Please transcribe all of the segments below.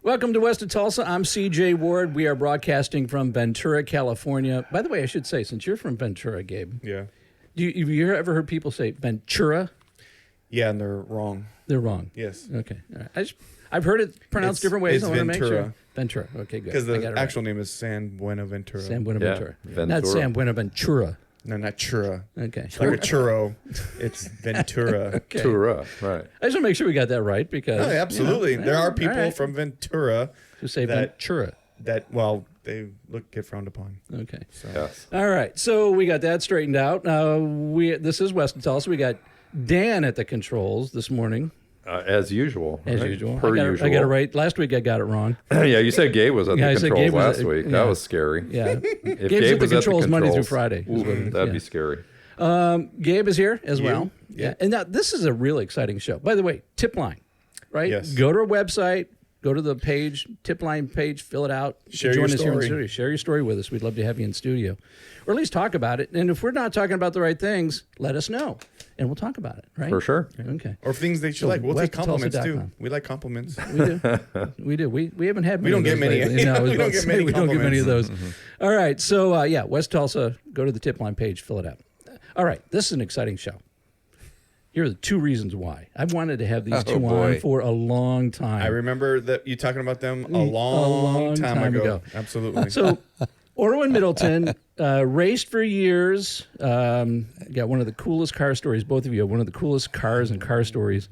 Welcome to West of Tulsa. I'm CJ Ward. We are broadcasting from Ven-tura, California. By the way, I should say, since you're from Ven-tura, Gabe. Yeah. Have you ever heard people say Ven-churra? Yeah, and they're wrong. They're wrong. Yes. Okay. All right. I've heard it pronounced different ways. It's I want to make Ven-tura. sure. Ven-tura. Okay, good. Because the actual right. name is San Buenaventura. San Buenaventura. Yeah, Not San Buenaventura. No, not churra. Okay. It's like a churro. It's Ven-tura. Okay. Ven-tura, right. I just want to make sure we got that right because... Oh, absolutely. There are people right. from Ven-tura who say that- Ven-churra. that, they get frowned upon. Okay. So. Yes. All right. So we got that straightened out. This is West of Tulsa. We got Dan at the controls this morning. As usual. As right? usual. Per usual. I got it right. Last week I got it wrong. Yeah, you said Gabe was at Yeah, I the said controls Gabe was last at- week. yeah. That was scary. Yeah. If Gabe's at the was controls Monday through controls, Friday. is ooh, what it is. that'd Yeah. be scary. Gabe is here as well. Yeah. And now this is a really exciting show. By the way, tip line, right? Yes. Go to our website, go to the page, tip line page, fill it out. Share Join your us here in story. studio. Share your story with us. We'd love to have you in studio. Or at least talk about it. And if we're not talking about the right things, let us know. And we'll talk about it, right? For sure. Okay. Or things they should like. We'll take compliments, too. We like compliments. We do. We do. We haven't had many. We don't get of those many. lately. No, I was We about don't to get say, many we don't get many of those. compliments. All right. So, West Tulsa, go to the tip line page, fill it out. All right. This is an exciting show. Here are the two reasons why. I've wanted to have these two on for a long time. I remember that you talking about them a long time ago. Absolutely. So, Orwin Middleton raced for years. Got one of the coolest car stories. Both of you have one of the coolest cars and car stories.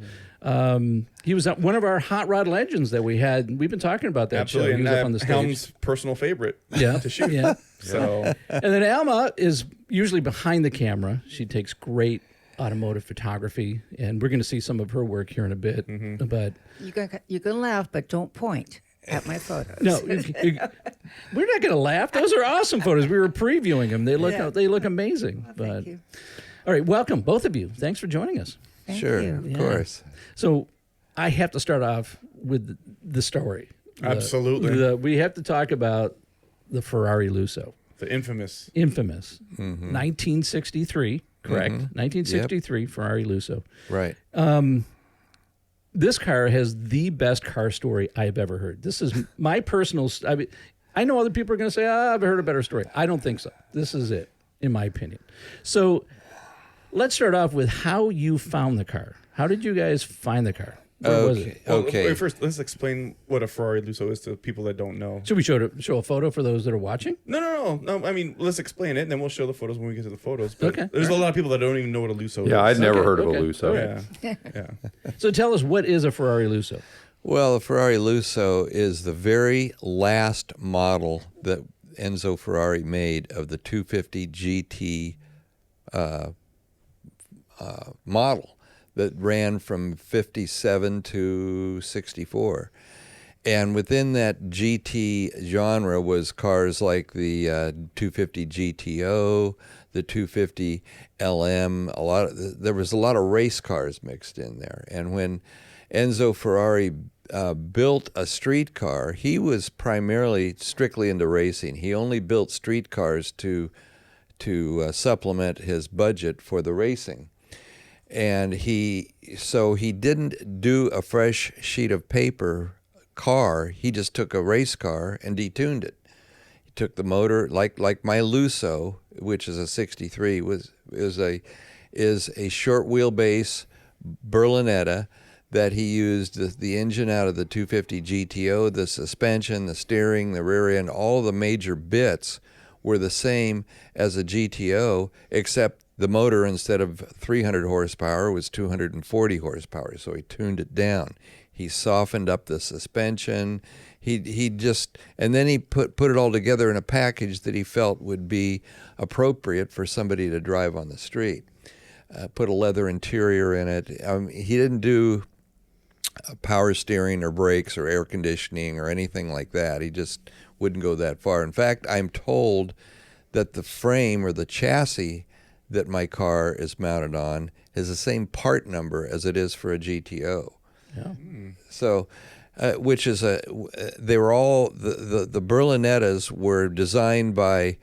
He was one of our hot rod legends that we had. We've been talking about that Absolutely. show. He was up on the stage. Helm's personal favorite to shoot. Yeah. So And then Alma is usually behind the camera. She takes great automotive photography, and we're going to see some of her work here in a bit. But You can laugh, but don't point at my photos. no, we're not going to laugh. Those are awesome photos. We were previewing them. They look amazing. Well, but thank you. all right, welcome both of you. Thanks for joining us. Thank Sure, you. of course. So I have to start off with the story. Absolutely. We have to talk about the Ferrari Lusso, the infamous. 1963. Correct. 1963 Ferrari Lusso. Right. This car has the best car story I have ever heard. This is my personal. I know other people are going to say, I've heard a better story. I don't think so. This is it, in my opinion. So let's start off with how you found the car. How did you guys find the car? Where was it? Well, Okay. First, let's explain what a Ferrari Lusso is to people that don't know. Should we show a photo for those that are watching? No. I mean, let's explain it, and then we'll show the photos when we get to the photos. But Okay. There's a lot of people that don't even know what a Lusso is. Yeah, I'd never heard of a okay. Lusso. Yeah. So tell us, what is a Ferrari Lusso? Well, the Ferrari Lusso is the very last model that Enzo Ferrari made of the 250 GT model that ran from 57 to 64. And within that GT genre was cars like the 250 GTO, the 250 LM. There was a lot of race cars mixed in there. And when Enzo Ferrari built a street car, he was primarily strictly into racing. He only built street cars to supplement his budget for the racing. And he didn't do a fresh sheet of paper car. He just took a race car and detuned it. He took the motor, like my Lusso, which is a 63, is a short wheelbase Berlinetta that he used the engine out of the 250 GTO, the suspension, the steering, the rear end, all the major bits were the same as a GTO, except the motor, instead of 300 horsepower, was 240 horsepower, so he tuned it down. He softened up the suspension. He just, and then he put it all together in a package that he felt would be appropriate for somebody to drive on the street. Put a leather interior in it. He didn't do power steering or brakes or air conditioning or anything like that. He just wouldn't go that far. In fact, I'm told that the frame or the chassis that my car is mounted on is the same part number as it is for a GTO. Yeah. So, they were all, the Berlinettas were designed by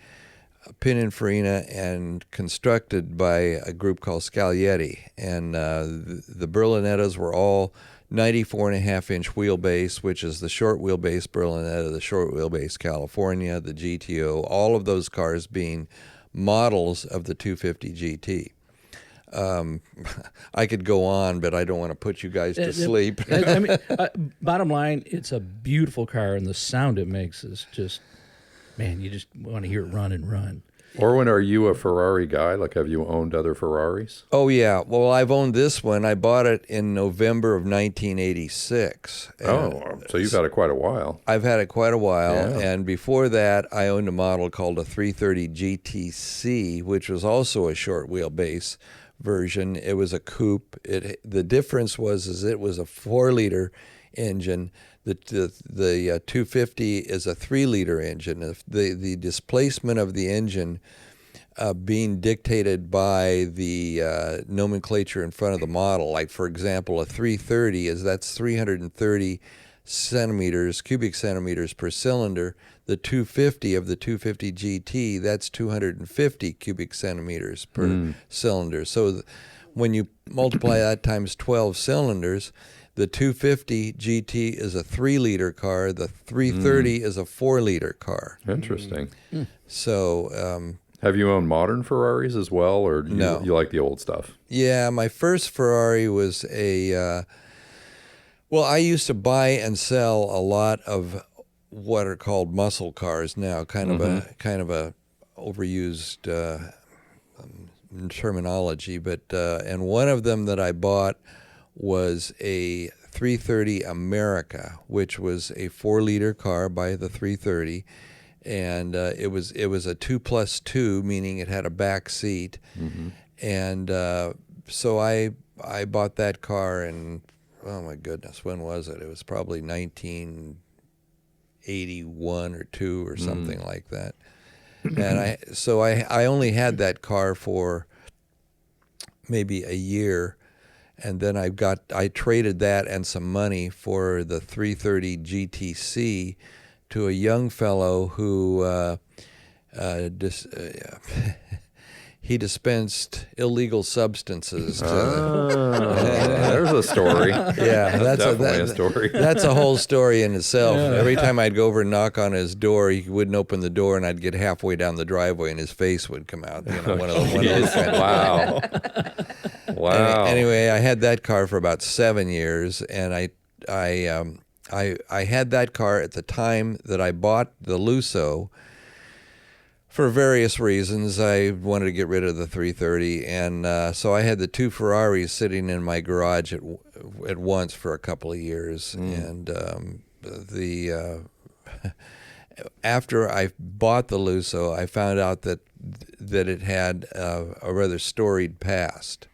Pininfarina and constructed by a group called Scaglietti. And the Berlinettas were all 94.5-inch wheelbase, which is the short wheelbase Berlinetta, the short wheelbase California, the GTO, all of those cars being models of the 250 GT. I could go on, but I don't want to put you guys to sleep. I mean, bottom line, it's a beautiful car, and the sound it makes is just, man, you just want to hear it run and run. Orwin, are you a Ferrari guy? Like, have you owned other Ferraris? Oh, yeah. Well, I've owned this one. I bought it in November of 1986. Oh, so you've had it quite a while. I've had it quite a while. Yeah. And before that, I owned a model called a 330 GTC, which was also a short wheelbase version. It was a coupe. The difference was it was a 4-liter engine. The 250 is a 3-liter engine. The displacement of the engine being dictated by the nomenclature in front of the model. Like, for example, a 330 that's 330 cubic centimeters per cylinder. The 250 of the 250 GT, that's 250 cubic centimeters per cylinder. So when you multiply that times 12 cylinders, the 250 GT is a 3-liter car. The 330 is a 4-liter car. Interesting. So, have you owned modern Ferraris as well, or No. you like the old stuff? yeah, my first Ferrari was well, I used to buy and sell a lot of what are called muscle cars now, kind of a overused terminology, but and one of them that I bought was a 330 America, which was a 4-liter car by the 330, and it was a 2+2, meaning it had a back seat, and so I bought that car in, oh my goodness, when was it? It was probably 1981 or 2 or something like that, and I only had that car for maybe a year. And then I traded that and some money for the 330 GTC to a young fellow who he dispensed illegal substances. There's a story. Yeah, that's definitely a story. That's a whole story in itself. Every time I'd go over and knock on his door, he wouldn't open the door, and I'd get halfway down the driveway, and his face would come out. You know, one of those kind of Wow. Wow. Anyway, I had that car for about 7 years, and I had that car at the time that I bought the Lusso. For various reasons, I wanted to get rid of the 330, and so I had the 2 Ferraris sitting in my garage at once for a couple of years. And after I bought the Lusso, I found out that it had a rather storied past,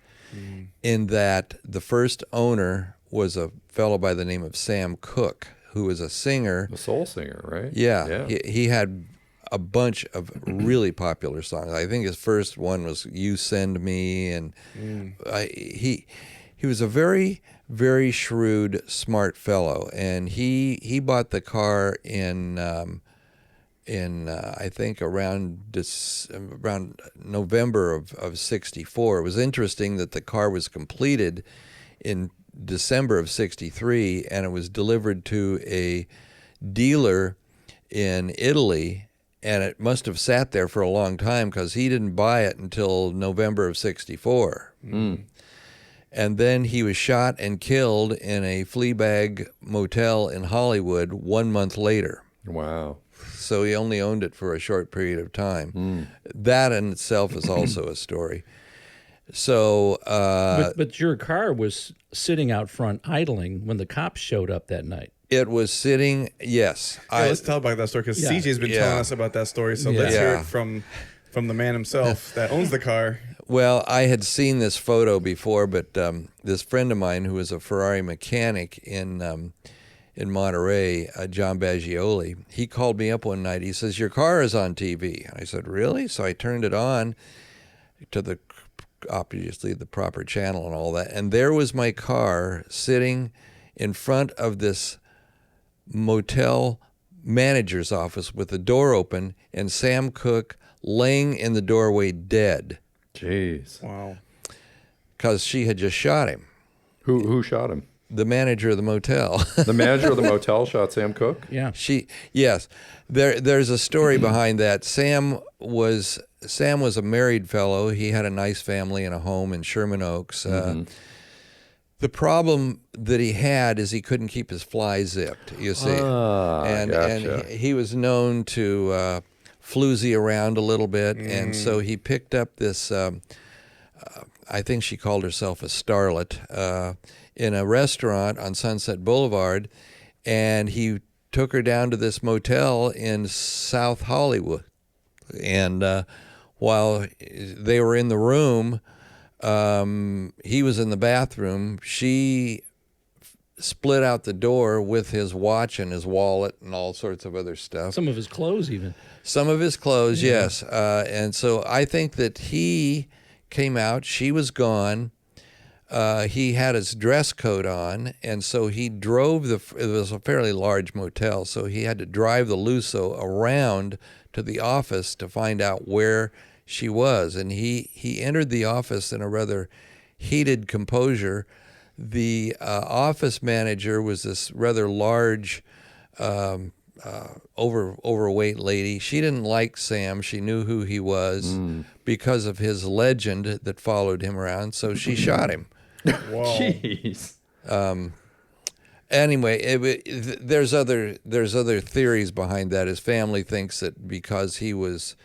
in that the first owner was a fellow by the name of Sam Cooke, who was a singer. The soul singer, right? Yeah. He had a bunch of really popular songs. I think his first one was "You Send Me," and he was a very, very shrewd, smart fellow, and he bought the car in I think around November of '64. It was interesting that the car was completed in December of '63, and it was delivered to a dealer in Italy. And it must have sat there for a long time, because he didn't buy it until November of '64. And then he was shot and killed in a flea bag motel in Hollywood 1 month later. Wow. So he only owned it for a short period of time. That in itself is also a story. So, but your car was sitting out front idling when the cops showed up that night. it was sitting, yes. Let's tell about that story, because CJ's been telling us about that story. So let's hear it from the man himself that owns the car. Well, I had seen this photo before, but this friend of mine who was a Ferrari mechanic in Monterey, John Baggioli, he called me up one night. He says, "Your car is on TV." And I said, "Really?" So I turned it on to obviously the proper channel and all that. And there was my car sitting in front of this motel manager's office with the door open, and Sam Cooke laying in the doorway dead. Jeez. Wow. Because she had just shot him. Who shot him? The manager of the motel. The manager of the motel shot Sam Cooke? Yeah. Yes. There's a story behind that. Sam was a married fellow. He had a nice family and a home in Sherman Oaks. The problem that he had is he couldn't keep his fly zipped, you see. And Gotcha. he was known to floozy around a little bit, and so he picked up this, I think she called herself a starlet, in a restaurant on Sunset Boulevard, and he took her down to this motel in South Hollywood. And while they were in the room, he was in the bathroom. She split out the door with his watch and his wallet and all sorts of other stuff. Some of his clothes, even. Some of his clothes, yes. And so I think that he came out. She was gone. He had his dress coat on, and so he drove it was a fairly large motel, so he had to drive the Lusso around to the office to find out where she was. And he entered the office in a rather heated composure. The office manager was this rather large, overweight lady. She didn't like Sam. She knew who he was because of his legend that followed him around, so she shot him. Whoa. Jeez. Anyway, there's other theories behind that. His family thinks that because he was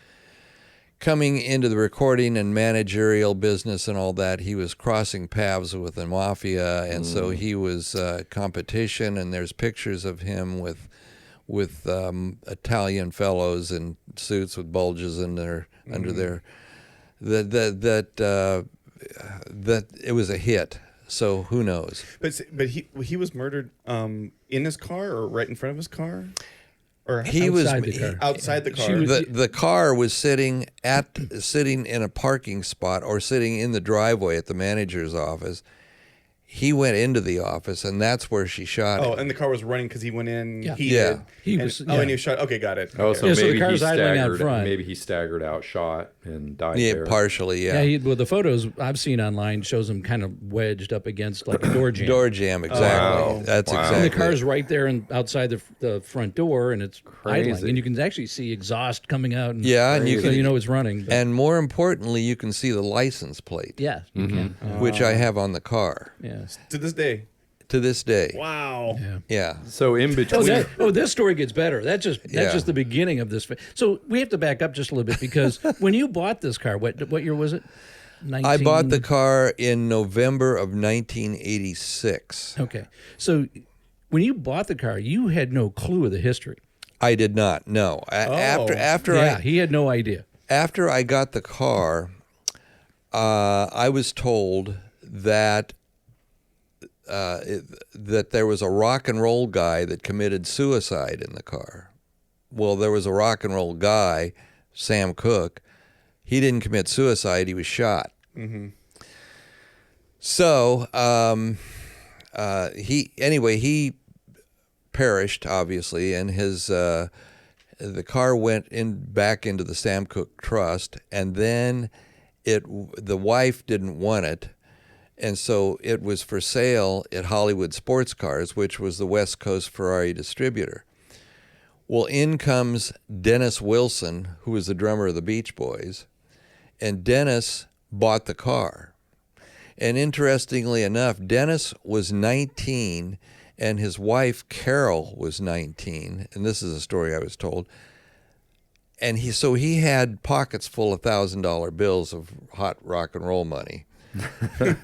coming into the recording and managerial business and all that, he was crossing paths with the mafia, and so he was competition. And there's pictures of him with Italian fellows in suits with bulges in their under their that it was a hit. So who knows? But he was murdered in his car or right in front of his car, or He was Outside the car. outside the car. She was- the car was sitting in a parking spot or sitting in the driveway at the manager's office. He went into the office, and that's where she shot him. And the car was running because he went in. Yeah. Yeah. He and, was- Oh, yeah. and he was shot. Okay, got it. Oh, Okay. so Yeah, so the maybe car's he idling out staggered. front. Maybe he staggered out, shot, and died there. Partially, Yeah, well, the photos I've seen online shows him kind of wedged up against like a door jamb. Door jam, exactly. Wow. That's Wow. exactly. And the car's right there and outside the front door, and it's idling, Crazy. and you can actually see exhaust coming out. And, Yeah, and you so can- you know it's running. But And more importantly, you can see the license plate, yeah, you can. which I have on the car Yeah. To this day. to this day. Wow. Yeah. Yeah. So in between, This story gets better. That's just the beginning of this. So we have to back up just a little bit because when you bought this car, what year was it? I bought the car in November of 1986. Okay, so when you bought the car, you had no clue of the history. I did not. No. He had no idea. After I got the car, I was told that that there was a rock and roll guy that committed suicide in the car. Well, there was a rock and roll guy, Sam Cooke. He didn't commit suicide. He was shot. So he perished, obviously, and his the car went back into the Sam Cooke Trust, and then the wife didn't want it. And so it was for sale at Hollywood Sports Cars, which was the West Coast Ferrari distributor. Well, in comes Dennis Wilson, who was the drummer of the Beach Boys, and Dennis bought the car. And interestingly enough, Dennis was 19 and his wife Carol was 19, and this is a story I was told. And he had pockets full of $1,000 bills of hot rock and roll money.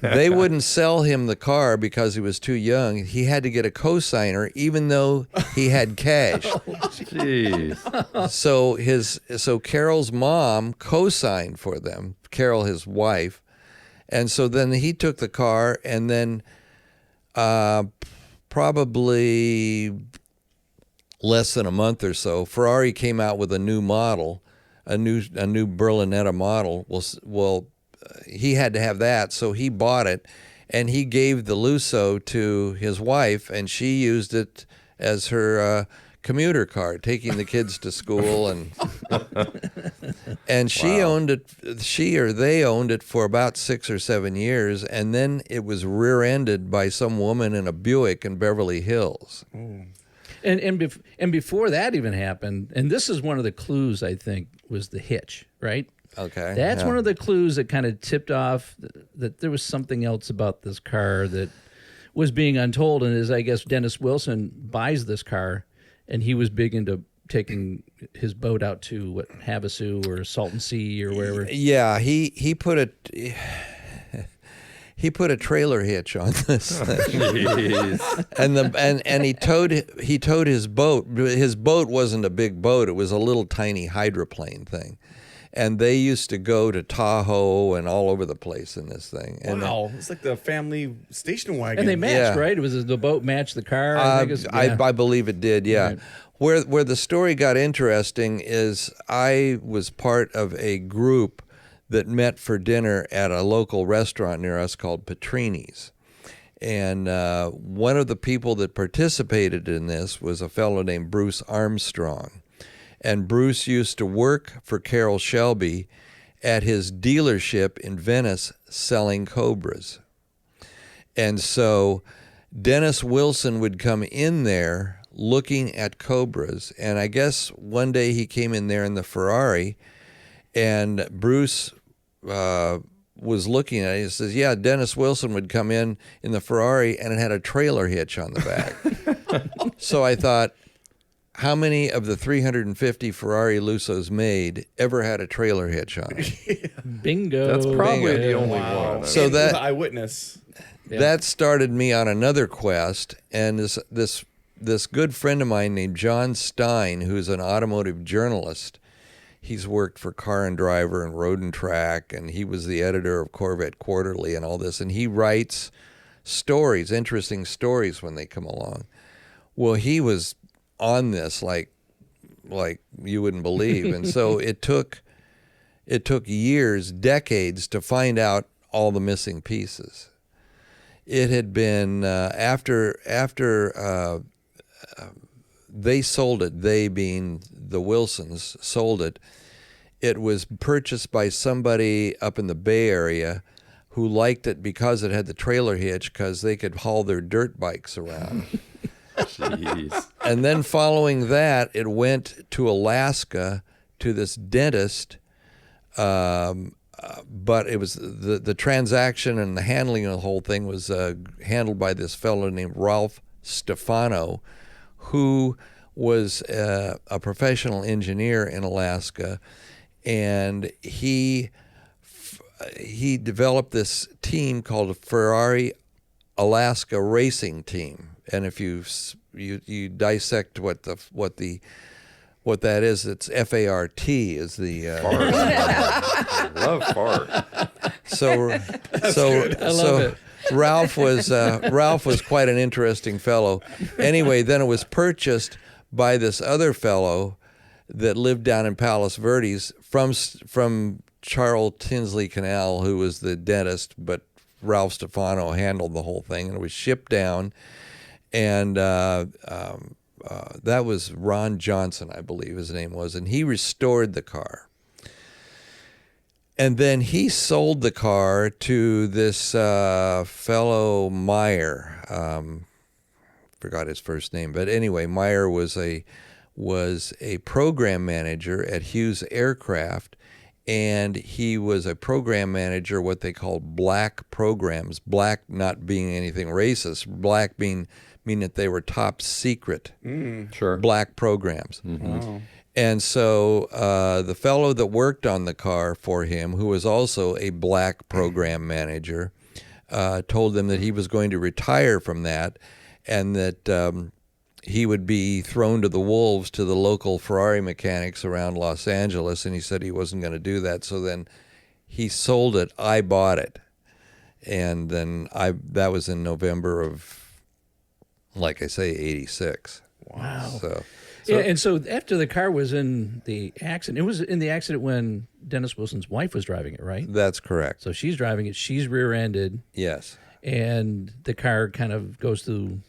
They wouldn't sell him the car because he was too young. He had to get a cosigner, even though he had cash. jeez. So Carol's mom co-signed for them, Carol, his wife, and so then he took the car, and then probably less than a month or so, Ferrari came out with a new model, a new Berlinetta model. Well. He had to have that, so he bought it, and he gave the Lusso to his wife, and she used it as her commuter car, taking the kids to school, and she owned it. They owned it for about 6 or 7 years, and then it was rear-ended by some woman in a Buick in Beverly Hills. And before that even happened, and this is one of the clues, I think, was the hitch, right? Okay, That's one of the clues that kind of tipped off that there was something else about this car that was being untold. And as I guess Dennis Wilson buys this car, and he was big into taking his boat out to Havasu or Salton Sea or wherever. Yeah, he put a trailer hitch on this thing. and he towed his boat. His boat wasn't a big boat; it was a little tiny hydroplane thing. And they used to go to Tahoe and all over the place in this thing. And wow, it's like the family station wagon. And they matched, right? It was the boat matched the car. I believe it did. Yeah. Right. Where the story got interesting is I was part of a group that met for dinner at a local restaurant near us called Petrini's. And one of the people that participated in this was a fellow named Bruce Armstrong. And Bruce used to work for Carroll Shelby at his dealership in Venice selling Cobras. And so Dennis Wilson would come in there looking at Cobras. And I guess one day he came in there in the Ferrari, and Bruce was looking at it. He says, yeah, Dennis Wilson would come in the Ferrari, and it had a trailer hitch on the back. So I thought, how many of the 350 Ferrari Lussos made ever had a trailer hitch on it? Bingo. That's probably Bingo. the only one. So that eyewitness. That started me on another quest, and this good friend of mine named John Stein, who's an automotive journalist. He's worked for Car and Driver and Road and Track, and he was the editor of Corvette Quarterly and all this, and he writes stories, interesting stories when they come along. Well, he was on this like you wouldn't believe, and so it took years, decades to find out all the missing pieces. It had been after they sold it, they being the Wilsons sold it. It was purchased by somebody up in the Bay Area who liked it because it had the trailer hitch, because they could haul their dirt bikes around. Jeez. And then following that, it went to Alaska to this dentist, but it was the transaction and the handling of the whole thing was handled by this fellow named Ralph Stefano, who was a professional engineer in Alaska, and he developed this team called a Ferrari Alaska Racing Team. And if you dissect what that is, it's FART is the Love fart. so Ralph was quite an interesting fellow. Anyway, then it was purchased by this other fellow that lived down in Palos Verdes from Charles Tinsley Canal, who was the dentist, but Ralph Stefano handled the whole thing, and it was shipped down. And that was Ron Johnson, I believe his name was, and he restored the car. And then he sold the car to this fellow Meyer. Forgot his first name, but anyway, Meyer was a program manager at Hughes Aircraft, and he was a program manager, what they call black programs. Black not being anything racist, black meaning that they were top secret Sure. black programs. Mm-hmm. Wow. And so the fellow that worked on the car for him, who was also a black program manager, told them that he was going to retire from that, and that he would be thrown to the wolves to the local Ferrari mechanics around Los Angeles, and he said he wasn't going to do that. So then he sold it. I bought it. And then that was in November of, like I say, 86. Wow. So yeah, and so after the car was in the accident, it was in the accident when Dennis Wilson's wife was driving it, right? that's correct. So she's driving it. She's rear-ended, Yes. and the car kind of goes through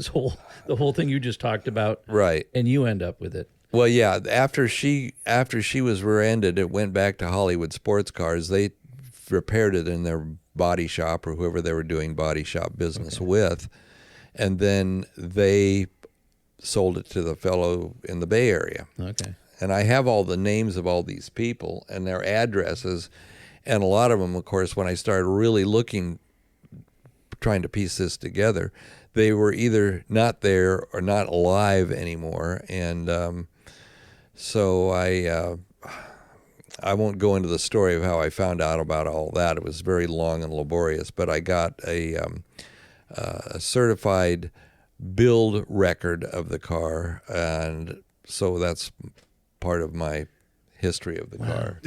the whole thing you just talked about, Right. and you end up with it. Well, yeah. After she was rear-ended, it went back to Hollywood Sports Cars. They repaired it in their body shop or whoever they were doing body shop business with, and then they sold it to the fellow in the Bay Area. Okay. And I have all the names of all these people and their addresses, and a lot of them, of course, when I started really looking, trying to piece this together, they were either not there or not alive anymore, and so I won't go into the story of how I found out about all that. It was very long and laborious, but I got a certified build record of the car, and so that's part of my history of the car.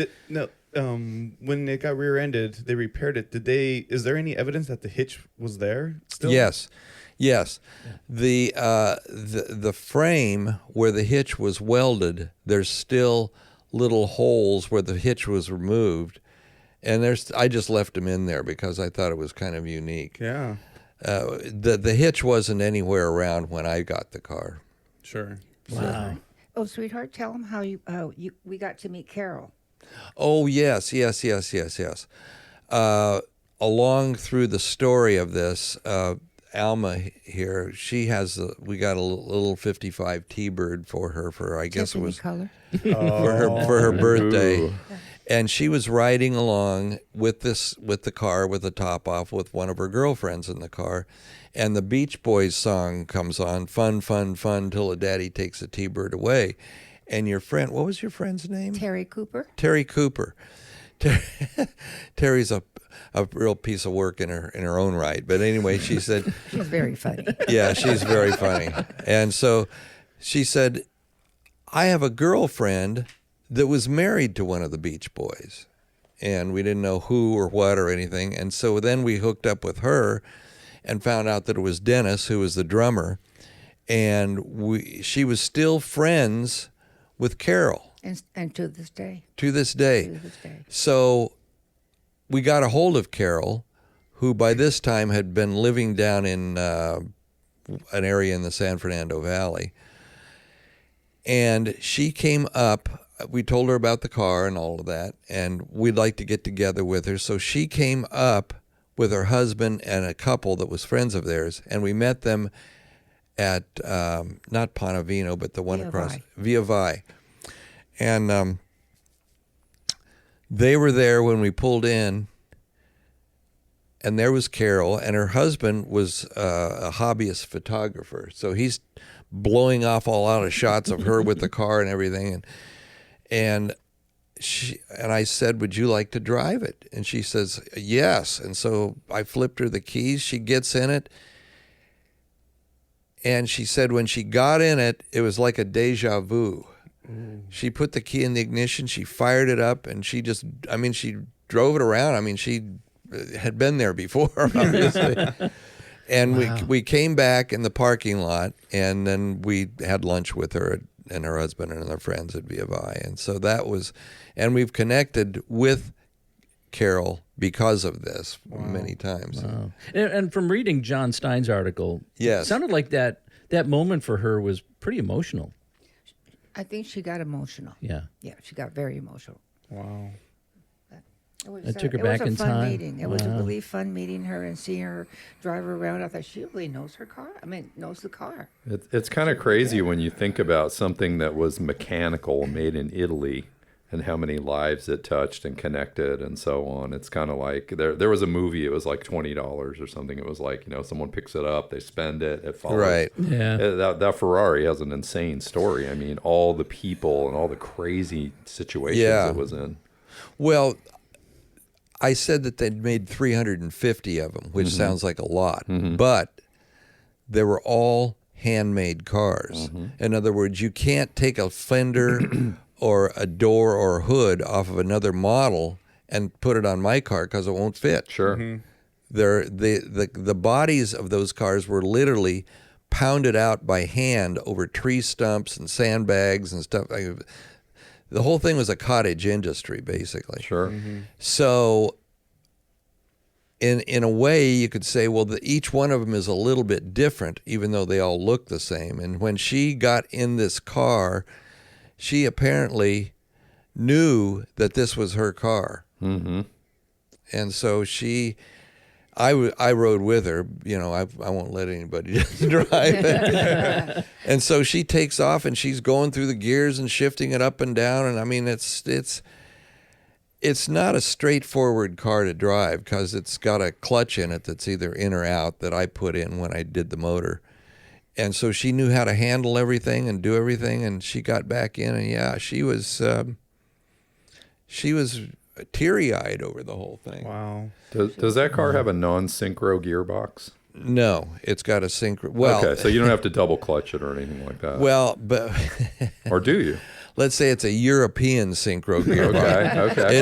When it got rear-ended, they repaired it. Is there any evidence that the hitch was there still? Yes. The frame where the hitch was welded, there's still little holes where the hitch was removed, and I just left them in there because I thought it was kind of unique. Yeah. The hitch wasn't anywhere around when I got the car. Sure. Wow. Oh, sweetheart, tell them how we got to meet Carol. Oh, yes. Along through the story of this, Alma here, we got a little 55 T-Bird for her for, I guess it was color. for her birthday. Ooh. And she was riding along with the car with the top off with one of her girlfriends in the car. And the Beach Boys song comes on, fun, fun, fun, till a daddy takes a T-Bird away. And your friend, what was your friend's name? Terry Cooper. Terry Cooper. Terry's a real piece of work in her own right. But anyway, she said... She's very funny. Yeah, she's very funny. And so she said, I have a girlfriend that was married to one of the Beach Boys. And we didn't know who or what or anything. And so then we hooked up with her and found out that it was Dennis, who was the drummer. And she was still friends with Carol. And to this day. To this day. So we got a hold of Carol, who by this time had been living down in an area in the San Fernando Valley. And she came up. We told her about the car and all of that, and we'd like to get together with her. So she came up with her husband and a couple that was friends of theirs, and we met them at, not Ponte but the one across, Via Vai. And they were there when we pulled in, and there was Carol, and her husband was a hobbyist photographer. So he's blowing off a lot of shots of her with the car and everything. And I said, would you like to drive it? And she says, yes. And so I flipped her the keys. She gets in it. And she said when she got in it, it was like a deja vu. She put the key in the ignition, she fired it up, and she drove it around. She had been there before, obviously. And we came back in the parking lot, and then we had lunch with her and her husband and their friends at Via Vai. And so and we've connected with Carol because of this many times. Wow. And from reading John Stein's article, yes, it sounded like that moment for her was pretty emotional. I think she got emotional. Yeah. Yeah, she got very emotional. Wow. It took her back in time. It was a fun meeting. It was a really fun meeting her and seeing her drive her around. I thought she really knows her car. Knows the car. It's kind of crazy when you think about something that was mechanical, made in Italy, and how many lives it touched and connected and so on. It's kind of like there was a movie. It was like $20 or something. It was like, someone picks it up, they spend it, it follows. Right. Yeah. That Ferrari has an insane story. All the people and all the crazy situations it was in. Well, I said that they'd made 350 of them, which sounds like a lot, but they were all handmade cars. In other words, you can't take a fender or a door or a hood off of another model and put it on my car because it won't fit. Sure. The bodies of those cars were literally pounded out by hand over tree stumps and sandbags and stuff. The whole thing was a cottage industry, basically. Sure. So in a way, you could say, well, each one of them is a little bit different, even though they all look the same. And when she got in this car, she apparently knew that this was her car. Mm-hmm. And so I rode with her. You know, I won't let anybody just drive it. And so she takes off, and she's going through the gears and shifting it up and down. And I mean, it's not a straightforward car to drive because it's got a clutch in it that's either in or out that I put in when I did the motor. And so she knew how to handle everything and do everything, and she got back in, and yeah, she was teary-eyed over the whole thing. Wow. Does that car have a non-synchro gearbox? No, it's got a synchro. Well, okay, so you don't have to double clutch it or anything like that. Well, but or do you? Let's say it's a European synchro gearbox. Okay.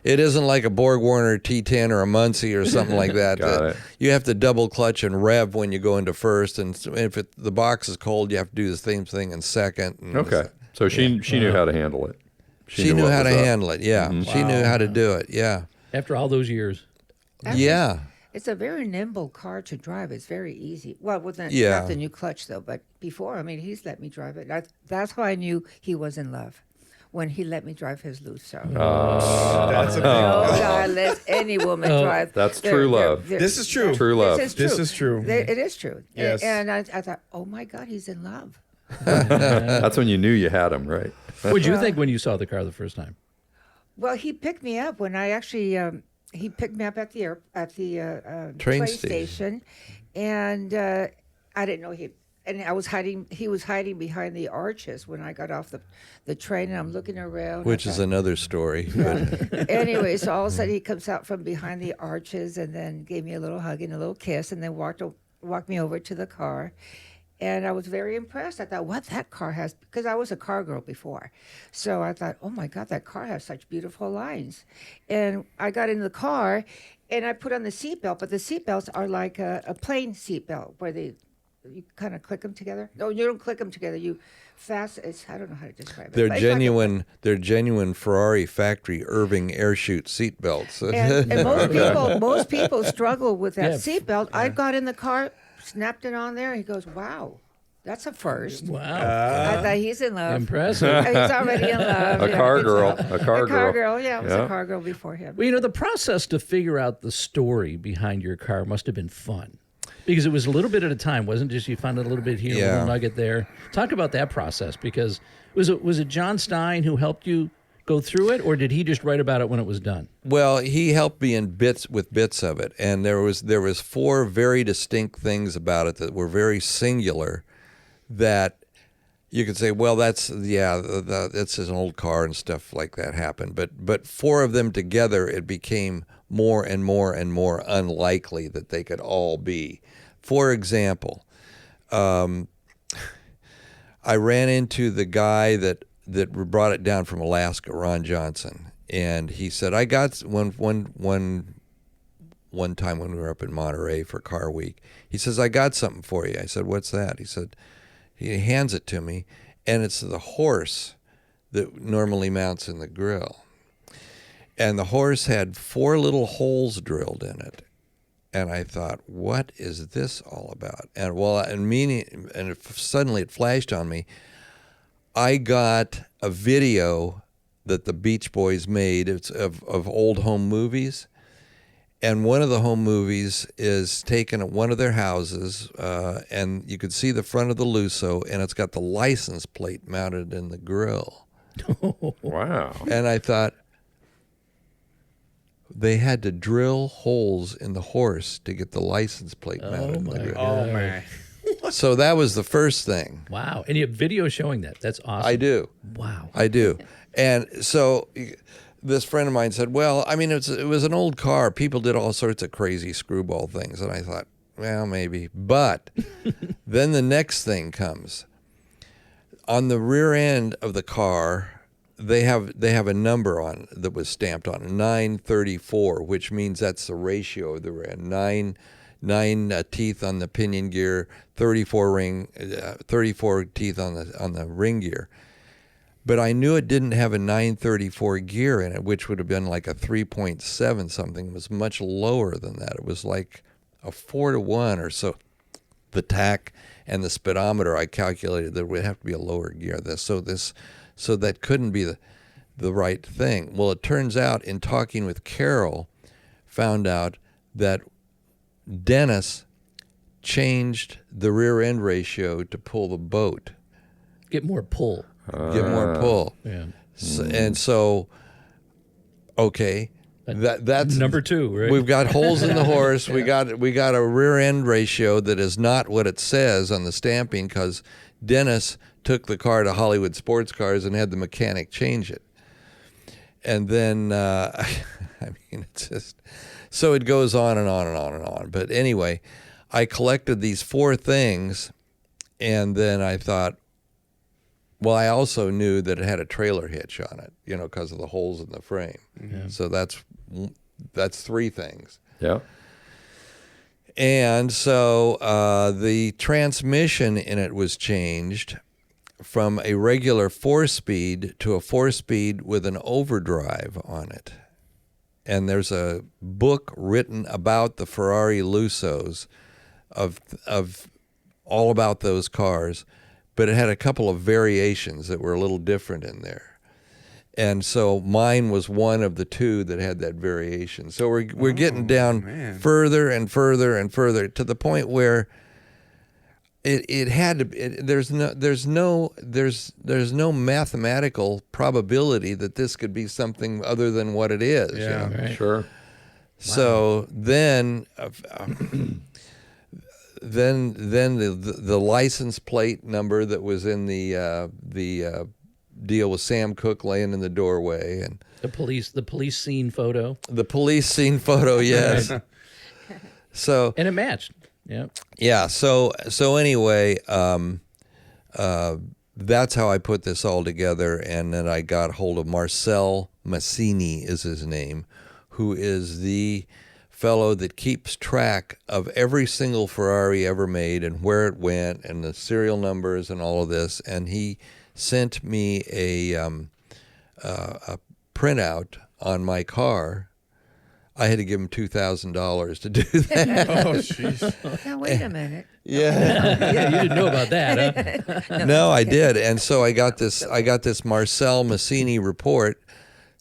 It isn't like a Borg Warner T10 or a Muncie or something like that. Got it. You have to double clutch and rev when you go into first, and if the box is cold, you have to do the same thing in second. And Okay, so she knew how to handle it. She knew how to handle it. Yeah, she knew how to do it. Yeah. After all those years. Yeah. It's a very nimble car to drive. It's very easy. Well, with not the new clutch, though. But before, I mean, he's let me drive it. That's how I knew he was in love, when he let me drive his Lusso. That's a big No guy lets any woman drive. That's true love. This is true. True love. This is true. This is true. It is true. Yes. And I thought, oh my God, he's in love. That's when you knew you had him, right? What did you think when you saw the car the first time? Well, he picked me up when I actually. He picked me up at the train station, and I didn't know he. And I was hiding. He was hiding behind the arches when I got off the train, and I'm looking around. Which is another story. Anyway, so all of a sudden he comes out from behind the arches, and then gave me a little hug and a little kiss, and then walked me over to the car. And I was very impressed. I thought, what that car has, because I was a car girl before. So I thought, oh my God, that car has such beautiful lines. And I got in the car and I put on the seatbelt, but the seatbelts are like a plain seatbelt where you kind of click them together. No, you don't click them together. You I don't know how to describe it. They're genuine Ferrari factory Irving airshoot seatbelts. And most people struggle with that seatbelt. I got in the car, snapped it on there. He goes, wow, that's a first. Wow. I thought he's in love. Impressive. He's already in love. A car girl. A car girl. Yeah, it was a car girl before him. Well, the process to figure out the story behind your car must have been fun. Because it was a little bit at a time, wasn't it? Just you found a little bit here, a little nugget there. Talk about that process, because was it John Stein who helped you go through it, or did he just write about it when it was done? Well, he helped me in bits of it, and there was 4 very distinct things about it that were very singular. That you could say, well, that's an old car and stuff like that happened, but 4 of them together, it became more and more and more unlikely that they could all be. For example, I ran into the guy that brought it down from Alaska, Ron Johnson, and he said, I got one time when we were up in Monterey for Car Week, he says, I got something for you. I said, what's that? He said, he hands it to me, and it's the horse that normally mounts in the grill. And the horse had 4 little holes drilled in it. And I thought, what is this all about? And suddenly it flashed on me. I got a video that the Beach Boys made of old home movies. And one of the home movies is taken at one of their houses, and you could see the front of the Lusso, and it's got the license plate mounted in the grill. Wow. And I thought, they had to drill holes in the horse to get the license plate mounted in the grill. Oh, man. So that was the first thing. Wow. And you have video showing that. That's awesome. I do. Wow. I do. And so this friend of mine said, well, I mean, it was an old car. People did all sorts of crazy screwball things. And I thought, well, maybe. But then the next thing comes. On the rear end of the car, they have a number on that was stamped on 934, which means that's the ratio of the rear end. Nine teeth on the pinion gear, 34 teeth on the ring gear. but I knew it didn't have a 934 gear in it, which would have been like a 3.7 something. It was much lower than that. It was like a 4-to-1 or so. The tach and the speedometer, I calculated there would have to be a lower gear. So that couldn't be the right thing. Well, it turns out in talking with Carol, found out that Dennis changed the rear end ratio to pull the boat. Get more pull. Get more pull. Yeah. So, okay, that's number 2, right? We've got holes in the horse. We got a rear end ratio that is not what it says on the stamping because Dennis took the car to Hollywood Sports Cars and had the mechanic change it. And then, I mean, it's just, so it goes on and on and on and on. But anyway, I collected these 4 things, and then I thought, well, I also knew that it had a trailer hitch on it, because of the holes in the frame. Yeah. So that's 3 things. Yeah. And so the transmission in it was changed from a regular 4-speed to a 4-speed with an overdrive on it. And there's a book written about the Ferrari Lussos of all about those cars, but it had a couple of variations that were a little different in there. And so mine was one of the 2 that had that variation. So we're getting down further and further and further to the point where it had to. There's no mathematical probability that this could be something other than what it is. Yeah, Right. Sure. So then the license plate number that was in the deal with Sam Cooke laying in the doorway, and The police scene photo. the police scene photo, yes. So And it matched. Yeah. yeah, so anyway, that's how I put this all together, and then I got hold of Marcel Massini is his name, who is the fellow that keeps track of every single Ferrari ever made and where it went and the serial numbers and all of this, and he sent me a printout on my car. I had to give him $2,000 to do that. Oh, jeez. Now, wait a minute. Yeah. Yeah, you didn't know about that, huh? No, I did. And so I got this Marcel Massini report.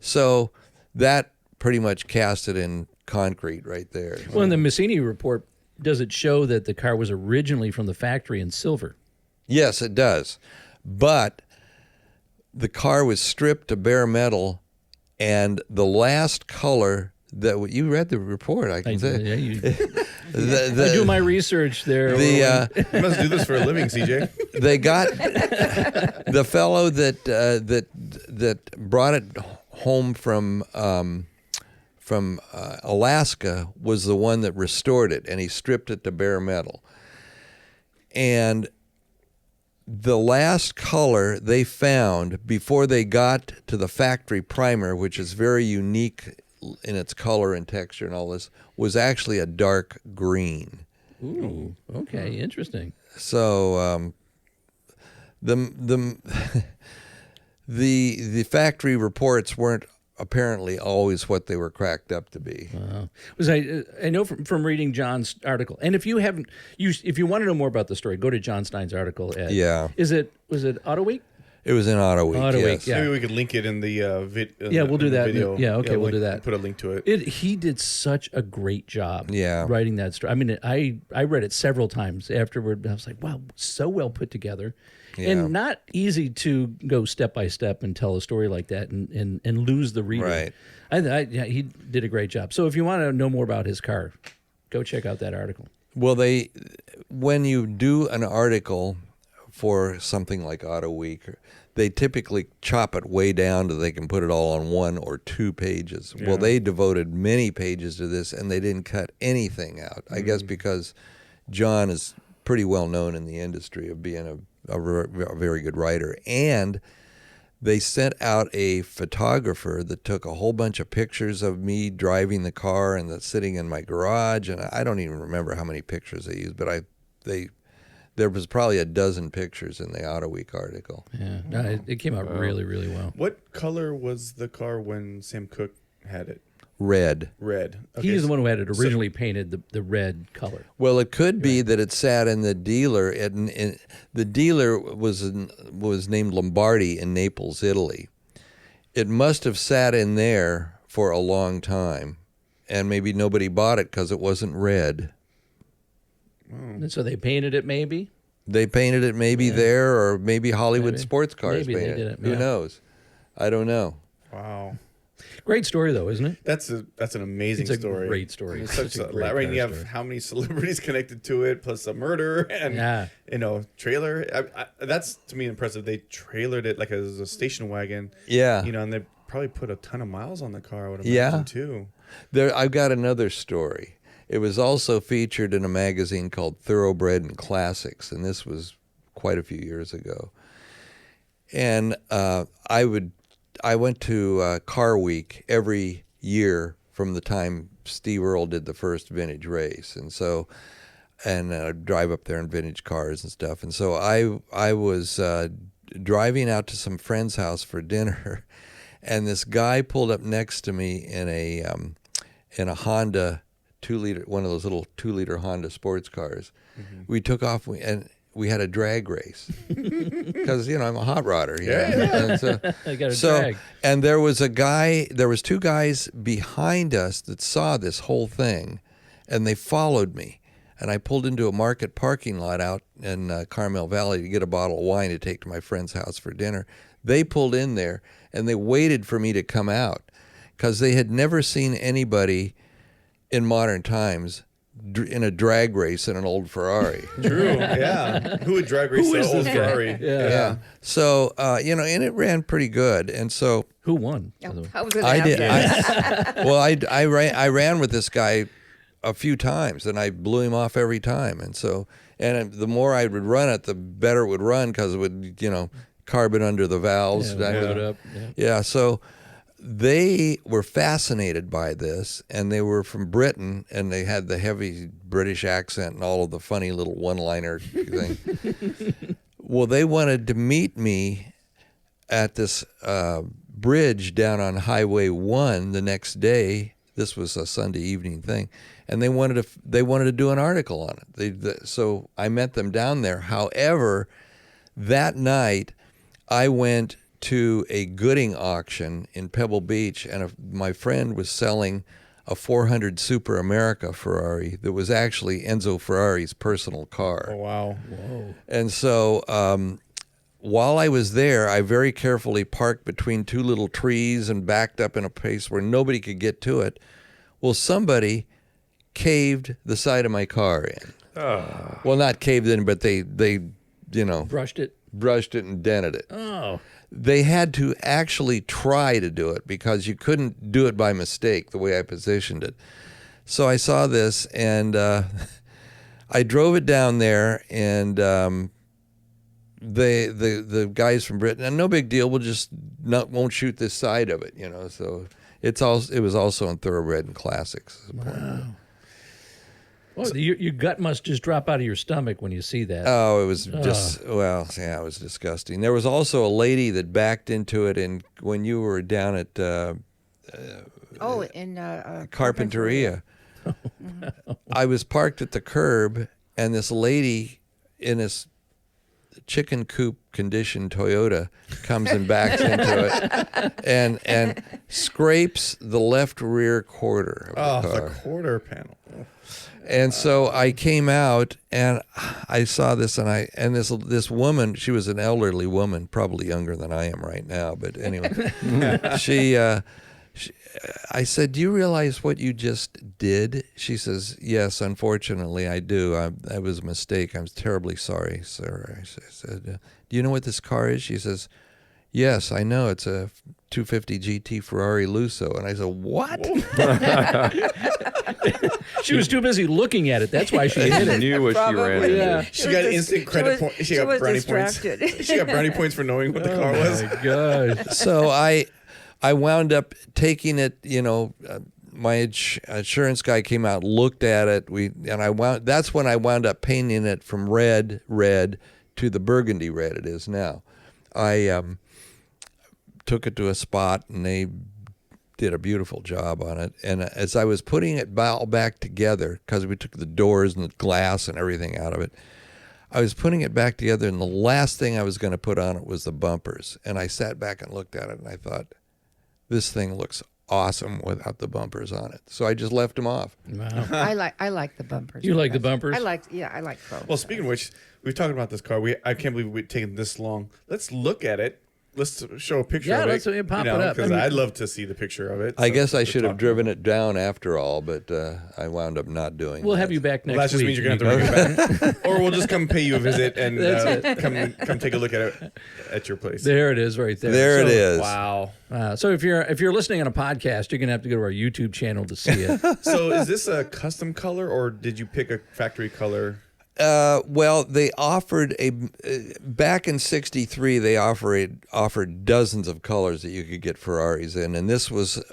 So that pretty much cast it in concrete right there. Well, in the Massini report, does it show that the car was originally from the factory in silver? Yes, it does. But the car was stripped to bare metal, and the last color that you read the report, I can say. Yeah, I do my research there. You must do this for a living, CJ. They got the fellow that brought it home from Alaska was the one that restored it, and he stripped it to bare metal. And the last color they found before they got to the factory primer, which is very unique in its color and texture and all this, was actually a dark green. Ooh, okay, interesting. So the factory reports weren't apparently always what they were cracked up to be. Wow. I know from reading John's article, and if you haven't, if you want to know more about the story, go to John Stein's article. Was it Auto Week? It was in Auto Week. Auto Week, yes. yeah. Maybe we could link it in the We'll do that. video. Yeah, okay, we'll do that. Put a link to it. He did such a great job writing that story. I mean, I read it several times afterward. I was like, wow, so well put together. Yeah. And not easy to go step by step and tell a story like that and lose the reader. Right. He did a great job. So if you want to know more about his car, go check out that article. Well, when you do an article for something like Auto Week, they typically chop it way down so they can put it all on 1 or 2 pages. Yeah. Well, they devoted many pages to this, and they didn't cut anything out. I guess because John is pretty well known in the industry of being a very good writer. And they sent out a photographer that took a whole bunch of pictures of me driving the car and that's sitting in my garage. And I don't even remember how many pictures they used, but There was probably a dozen pictures in the Auto Week article. Yeah, no, it came out really, really well. What color was the car when Sam Cooke had it? Red. Red. Okay, He's the one who had it originally painted the red color. Well, it could be that it sat in the dealer. The dealer was named Lombardi in Naples, Italy. It must have sat in there for a long time, and maybe nobody bought it because it wasn't red. And so they painted it, maybe. They painted it maybe there, or maybe Hollywood sports cars Maybe they painted did it. it, Who yeah. knows? I don't know. Wow. Great story, though, isn't it? That's an amazing It's a story. great story. It's It's such a a great right. car You have story. how many celebrities connected to it, plus a murder and trailer. That's to me impressive. They trailered it like as a station wagon. Yeah. And they probably put a ton of miles on the car. I would imagine too. I've got another story. It was also featured in a magazine called Thoroughbred and Classics, and this was quite a few years ago. And I went to Car Week every year from the time Steve Earle did the first vintage race, and I'd drive up there in vintage cars and stuff. And so I was driving out to some friend's house for dinner, and this guy pulled up next to me in a Honda 2-liter, one of those little 2-liter Honda sports cars. Mm-hmm. We took off and we had a drag race because I'm a hot rodder. And so, I got a drag. And there was two guys behind us that saw this whole thing, and they followed me. And I pulled into a market parking lot out in Carmel Valley to get a bottle of wine to take to my friend's house for dinner. They pulled in there, and they waited for me to come out because they had never seen anybody in modern times in a drag race in an old Ferrari. True. Yeah. Who would drag race an old Ferrari? Yeah. So and it ran pretty good, and so Who won? by the way? I was gonna I ask did. you. I ran with this guy a few times, and I blew him off every time. And the more I would run it, the better it would run because it would carbon under the valves. Yeah, blew it up. Yeah, so they were fascinated by this, and they were from Britain, and they had the heavy British accent and all of the funny little one-liner thing. Well, they wanted to meet me at this bridge down on Highway 1 the next day. This was a Sunday evening thing, and they wanted to do an article on it. So I met them down there. However, that night I went to a Gooding auction in Pebble Beach, and my friend was selling a 400 Super America Ferrari that was actually Enzo Ferrari's personal car. Oh, wow. Whoa. And so while I was there, I very carefully parked between two little trees and backed up in a place where nobody could get to it. Well, somebody caved the side of my car in. Well, not caved in, but they Brushed it. brushed it and dented it. Oh. They had to actually try to do it because you couldn't do it by mistake the way I positioned it. So I saw this, and I drove it down there, and the guys from Britain, and no big deal, won't shoot this side of it, So it was also in Thoroughbred and Classics. Wow. Well, your gut must just drop out of your stomach when you see that. Oh, it was it was disgusting. There was also a lady that backed into it, and when you were down at in Carpinteria, I was parked at the curb, and this lady in this chicken coop condition Toyota comes and backs into it, and scrapes the left rear quarter of the car. The quarter panel. And so I came out and I saw this, and this woman, she was an elderly woman, probably younger than I am right now, but anyway, I said, "Do you realize what you just did?" She says, "Yes, unfortunately, I do. That was a mistake. I'm terribly sorry, sir." I said, "Do you know what this car is?" She says, "Yes, I know. It's a 250 GT Ferrari Lusso." And I said, "What?" She was too busy looking at it. That's why she hit it. Knew what she ran into. Yeah. She got instant credit points. She got was brownie distracted. points. She got brownie points for knowing what the car was. Oh, my gosh. So I wound up taking it, my insurance guy came out, looked at it. That's when I wound up painting it from red to the burgundy red it is now. I took it to a spot, and they did a beautiful job on it. And as I was putting it all back together, because we took the doors and the glass and everything out of it, I was putting it back together, and the last thing I was going to put on it was the bumpers. And I sat back and looked at it, and I thought, this thing looks awesome without the bumpers on it. So I just left them off. Wow. I like the bumpers. You like the bumpers? I like chrome. Well, speaking of which, we've talked about this car. I can't believe we've taken this long. Let's look at it. Let's show a picture of it. Let's pop it up. Because I'd love to see the picture of it. I guess I should have driven it down after all, but I wound up not doing that. We'll have you back next Well, that just week. means you're going to have to bring it back. Or we'll just come pay you a visit and come take a look at it at your place. There it is right there. There it is. Wow. So if you're listening on a podcast, you're going to have to go to our YouTube channel to see it. So is this a custom color, or did you pick a factory color? Well, they offered back in '63. They offered dozens of colors that you could get Ferraris in, and this was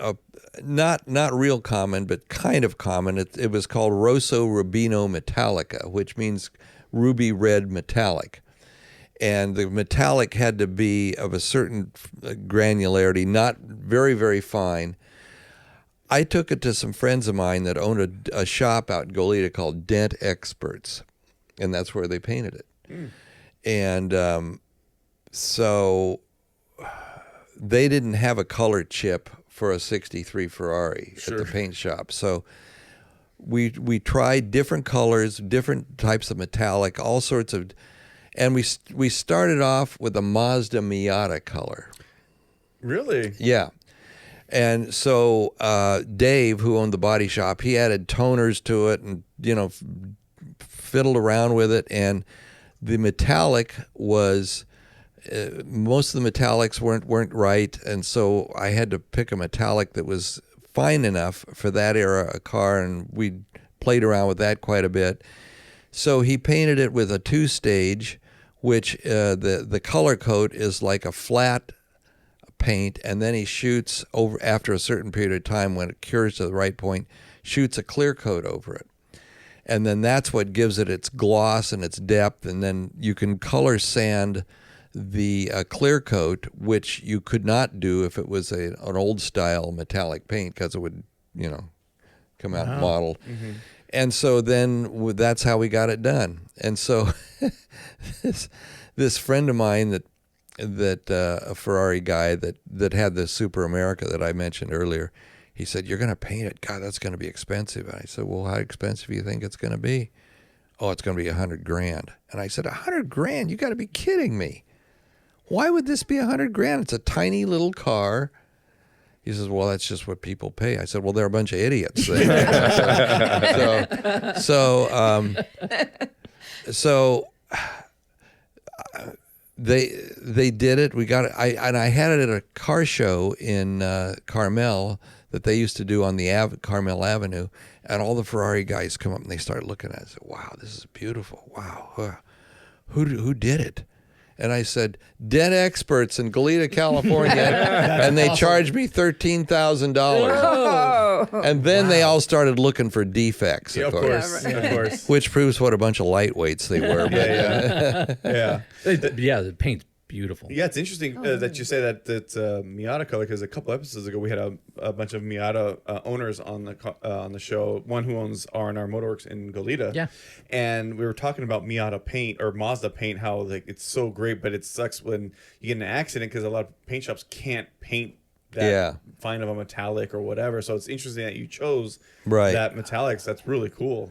not real common, but kind of common. It was called Rosso Rubino Metallica, which means ruby red metallic, and the metallic had to be of a certain granularity, not very, very fine. I took it to some friends of mine that owned a shop out in Goleta called Dent Experts. And that's where they painted it. And so they didn't have a color chip for a '63 Ferrari at the paint shop. So we tried different colors, different types of metallic, all sorts of, and we started off with a Mazda Miata color. Really? Yeah. And so Dave, who owned the body shop, he added toners to it, and fiddled around with it, and the metallic was most of the metallics weren't right, and so I had to pick a metallic that was fine enough for that era of car, and we played around with that quite a bit. So he painted it with a 2-stage, which the color coat is like a flat paint, and then he shoots over after a certain period of time when it cures to the right point, shoots a clear coat over it. And then that's what gives it its gloss and its depth. And then you can color sand the clear coat, which you could not do if it was an old style metallic paint, because it would, come out mottled. Mm-hmm. And so then that's how we got it done. And so this friend of mine that a Ferrari guy that had the Super America that I mentioned earlier, he said, "You're going to paint it? God, that's going to be expensive." And I said, "Well, how expensive do you think it's going to be?" "Oh, it's going to be $100,000. And I said, $100,000? You got to be kidding me. Why would this be $100,000? It's a tiny little car. He says, "Well, that's just what people pay." I said, "Well, they're a bunch of idiots." They did it. We got it. I had it at a car show in Carmel that they used to do on the Carmel Avenue, and all the Ferrari guys come up and they start looking at it. I said, "Wow, this is beautiful. Wow, who did it?" And I said, "Dent Experts in Goleta, California," and they charged me $13,000. And then they all started looking for defects, of course. Of course. Which proves what a bunch of lightweights they were. Yeah. Yeah, the paint's beautiful. Yeah, it's interesting that you say that Miata color, because a couple episodes ago we had a bunch of Miata owners on the show. One who owns R&R Motorworks in Goleta. Yeah, and we were talking about Miata paint or Mazda paint, how it's so great, but it sucks when you get in an accident because a lot of paint shops can't paint that fine of a metallic or whatever. So it's interesting that you chose that metallics. That's really cool.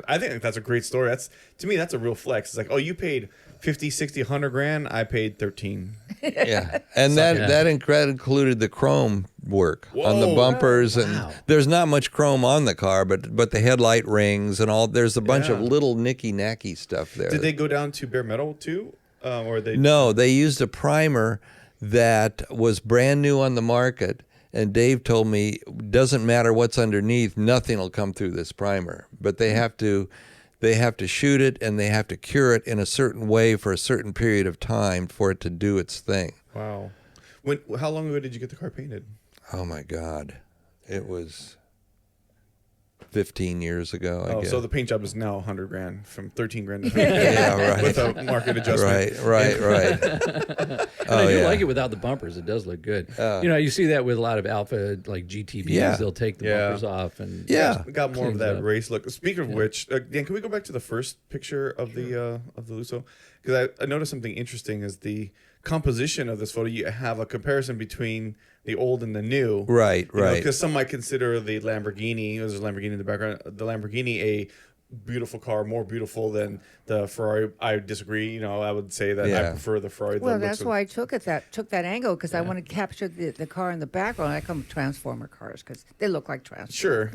I think that's a great story. To me that's a real flex. It's like, oh, you paid 50, 60, 100 grand. I paid 13. Yeah, and that included the chrome work on the bumpers, and there's not much chrome on the car, but the headlight rings and all. There's a bunch of little nicky-nacky stuff there. Did they go down to bare metal too, or they? No, they used a primer that was brand new on the market, and Dave told me, doesn't matter what's underneath, nothing will come through this primer. But they have to shoot it, and they have to cure it in a certain way for a certain period of time for it to do its thing. Wow. How long ago did you get the car painted? Oh my God, it was 15 years ago. I guess. So the paint job is now $100,000 from $13,000 Yeah, right. with a market adjustment. Right. And I do like it without the bumpers. It does look good. You see that with a lot of Alpha like GTBs. Yeah. They'll take the bumpers off and We got more of cleans that up. race look. Speaking of which, Dan, can we go back to the first picture of the Lusso? Because I noticed something interesting is the composition of this photo. You have a comparison between the old and the new. Right. Because some might consider the Lamborghini, there's a Lamborghini in the background, the Lamborghini a beautiful car, more beautiful than the Ferrari. I disagree. I would say that I prefer the Ferrari. Well, that's why I took that angle, because I want to capture the car in the background. I come Transformer cars because they look like Transformers. Sure.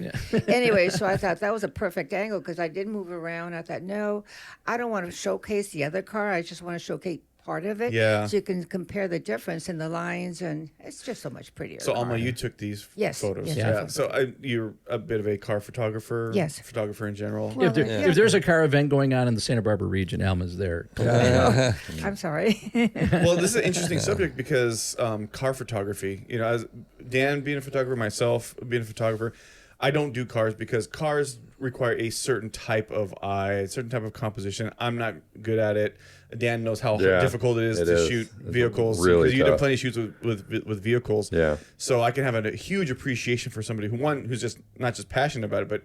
Anyway, so I thought that was a perfect angle because I did move around. I thought, no, I don't want to showcase the other car. I just want to showcase part of it. Yeah. So you can compare the difference in the lines, and it's just so much prettier. So, Alma, you took these Yes. photos. Yes, Yeah. I So you're a bit of a car photographer. Yes. Photographer in general. Well, If there's a car event going on in the Santa Barbara region, Alma's there. I'm sorry. Well, this is an interesting subject because car photography, as Dan being a photographer, myself being a photographer, I don't do cars because cars require a certain type of eye, a certain type of composition. I'm not good at it. Dan knows how difficult it is to shoot vehicles. Really because you did tough. plenty of shoots with vehicles. Yeah. So I can have a huge appreciation for somebody who's just not just passionate about it, but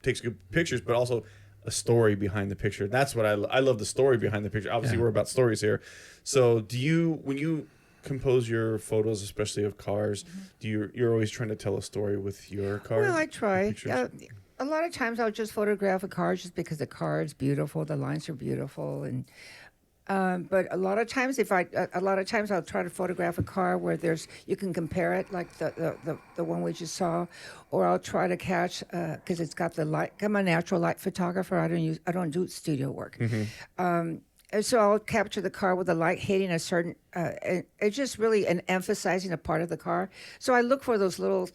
takes good pictures, but also a story behind the picture. That's what I love, the story behind the picture. Obviously, we're about stories here. So when you compose your photos, especially of cars, you're always trying to tell a story with your car? Well, I try. pictures? A lot of times I'll just photograph a car just because the car is beautiful, the lines are beautiful, and but a lot of times I'll try to photograph a car where you can compare it, like the one we just saw, or I'll try to catch because it's got the light. I'm a natural light photographer. I don't do studio work. And so I'll capture the car with the light hitting a certain, and it's just really emphasizing a part of the car. So I look for those little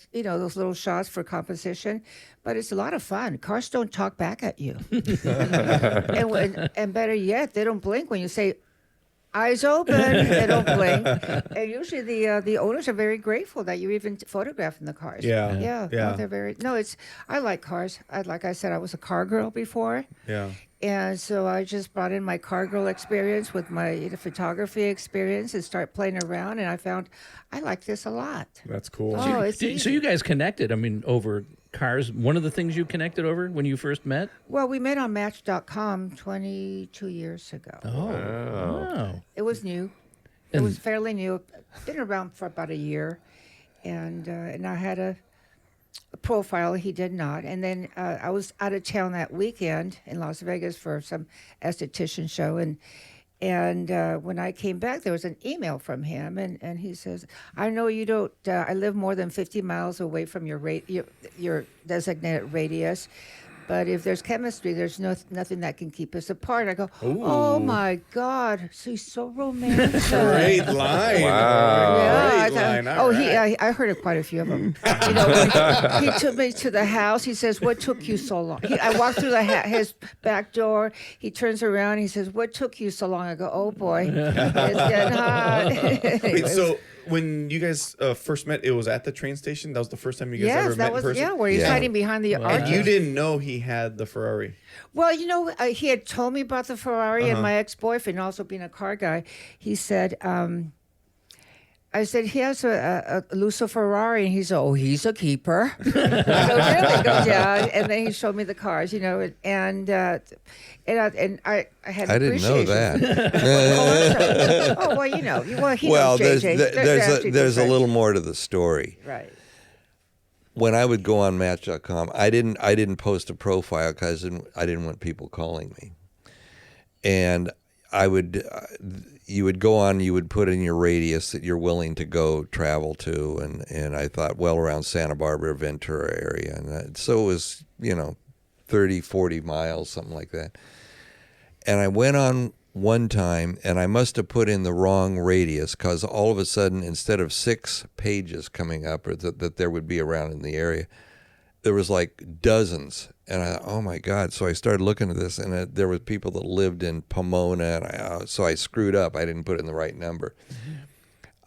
shots for composition, but it's a lot of fun. Cars don't talk back at you. and better yet, they don't blink when you say, eyes open, they don't blink. And usually the owners are very grateful that you're even photographing the cars. Yeah. No, I like cars. Like I said, I was a car girl before. Yeah. And so I just brought in my car girl experience with my photography experience and start playing around. And I found I like this a lot. That's cool. Oh, it's So easy. you guys connected, over cars. One of the things you connected over when you first met? Well, we met on Match.com 22 years ago. Wow. It was new. It was fairly new. Been around for about a year. And I had a profile. He did not. And then I was out of town that weekend in Las Vegas for some esthetician show. And when I came back, there was an email from him, and he says, "I know you don't. I live more than 50 miles away from your designated radius, but if there's chemistry, there's nothing that can keep us apart." I go, "Oh my God, so he's so romantic." Great line. Yeah, Great line. I heard quite a few of them. When he took me to the house. He says, "What took you so long?" I walked through his back door. He turns around. He says, "What took you so long?" I go, "Oh boy, it's getting hot." Wait, so when you guys first met, it was at the train station? That was the first time you guys ever Yes, met that in was person? where he's hiding behind the And arches. you didn't know he had the Ferrari? Well, he had told me about the Ferrari, and my ex-boyfriend, also being a car guy, he said, I said, he has a Lusso Ferrari, and he said, "Oh, he's a keeper." I go, "Really?" He goes, "Yeah." And then he showed me the cars, and I had I didn't know appreciation. that. Oh, well, he Well, knows JJ. They're there's a actually little more to the story. different. Right. When I would go on Match.com, I didn't post a profile because I didn't want people calling me, and you would go on, you would put in your radius that you're willing to go travel to, and I thought, well, around Santa Barbara, Ven-tura area, and so it was 30, 40 miles, something like that. And I went on one time, and I must have put in the wrong radius because all of a sudden, instead of 6 pages coming up or that there would be around in the area, there was like dozens. And I thought, oh my God. So I started looking at this, and there were people that lived in Pomona, and so I screwed up. I didn't put in the right number.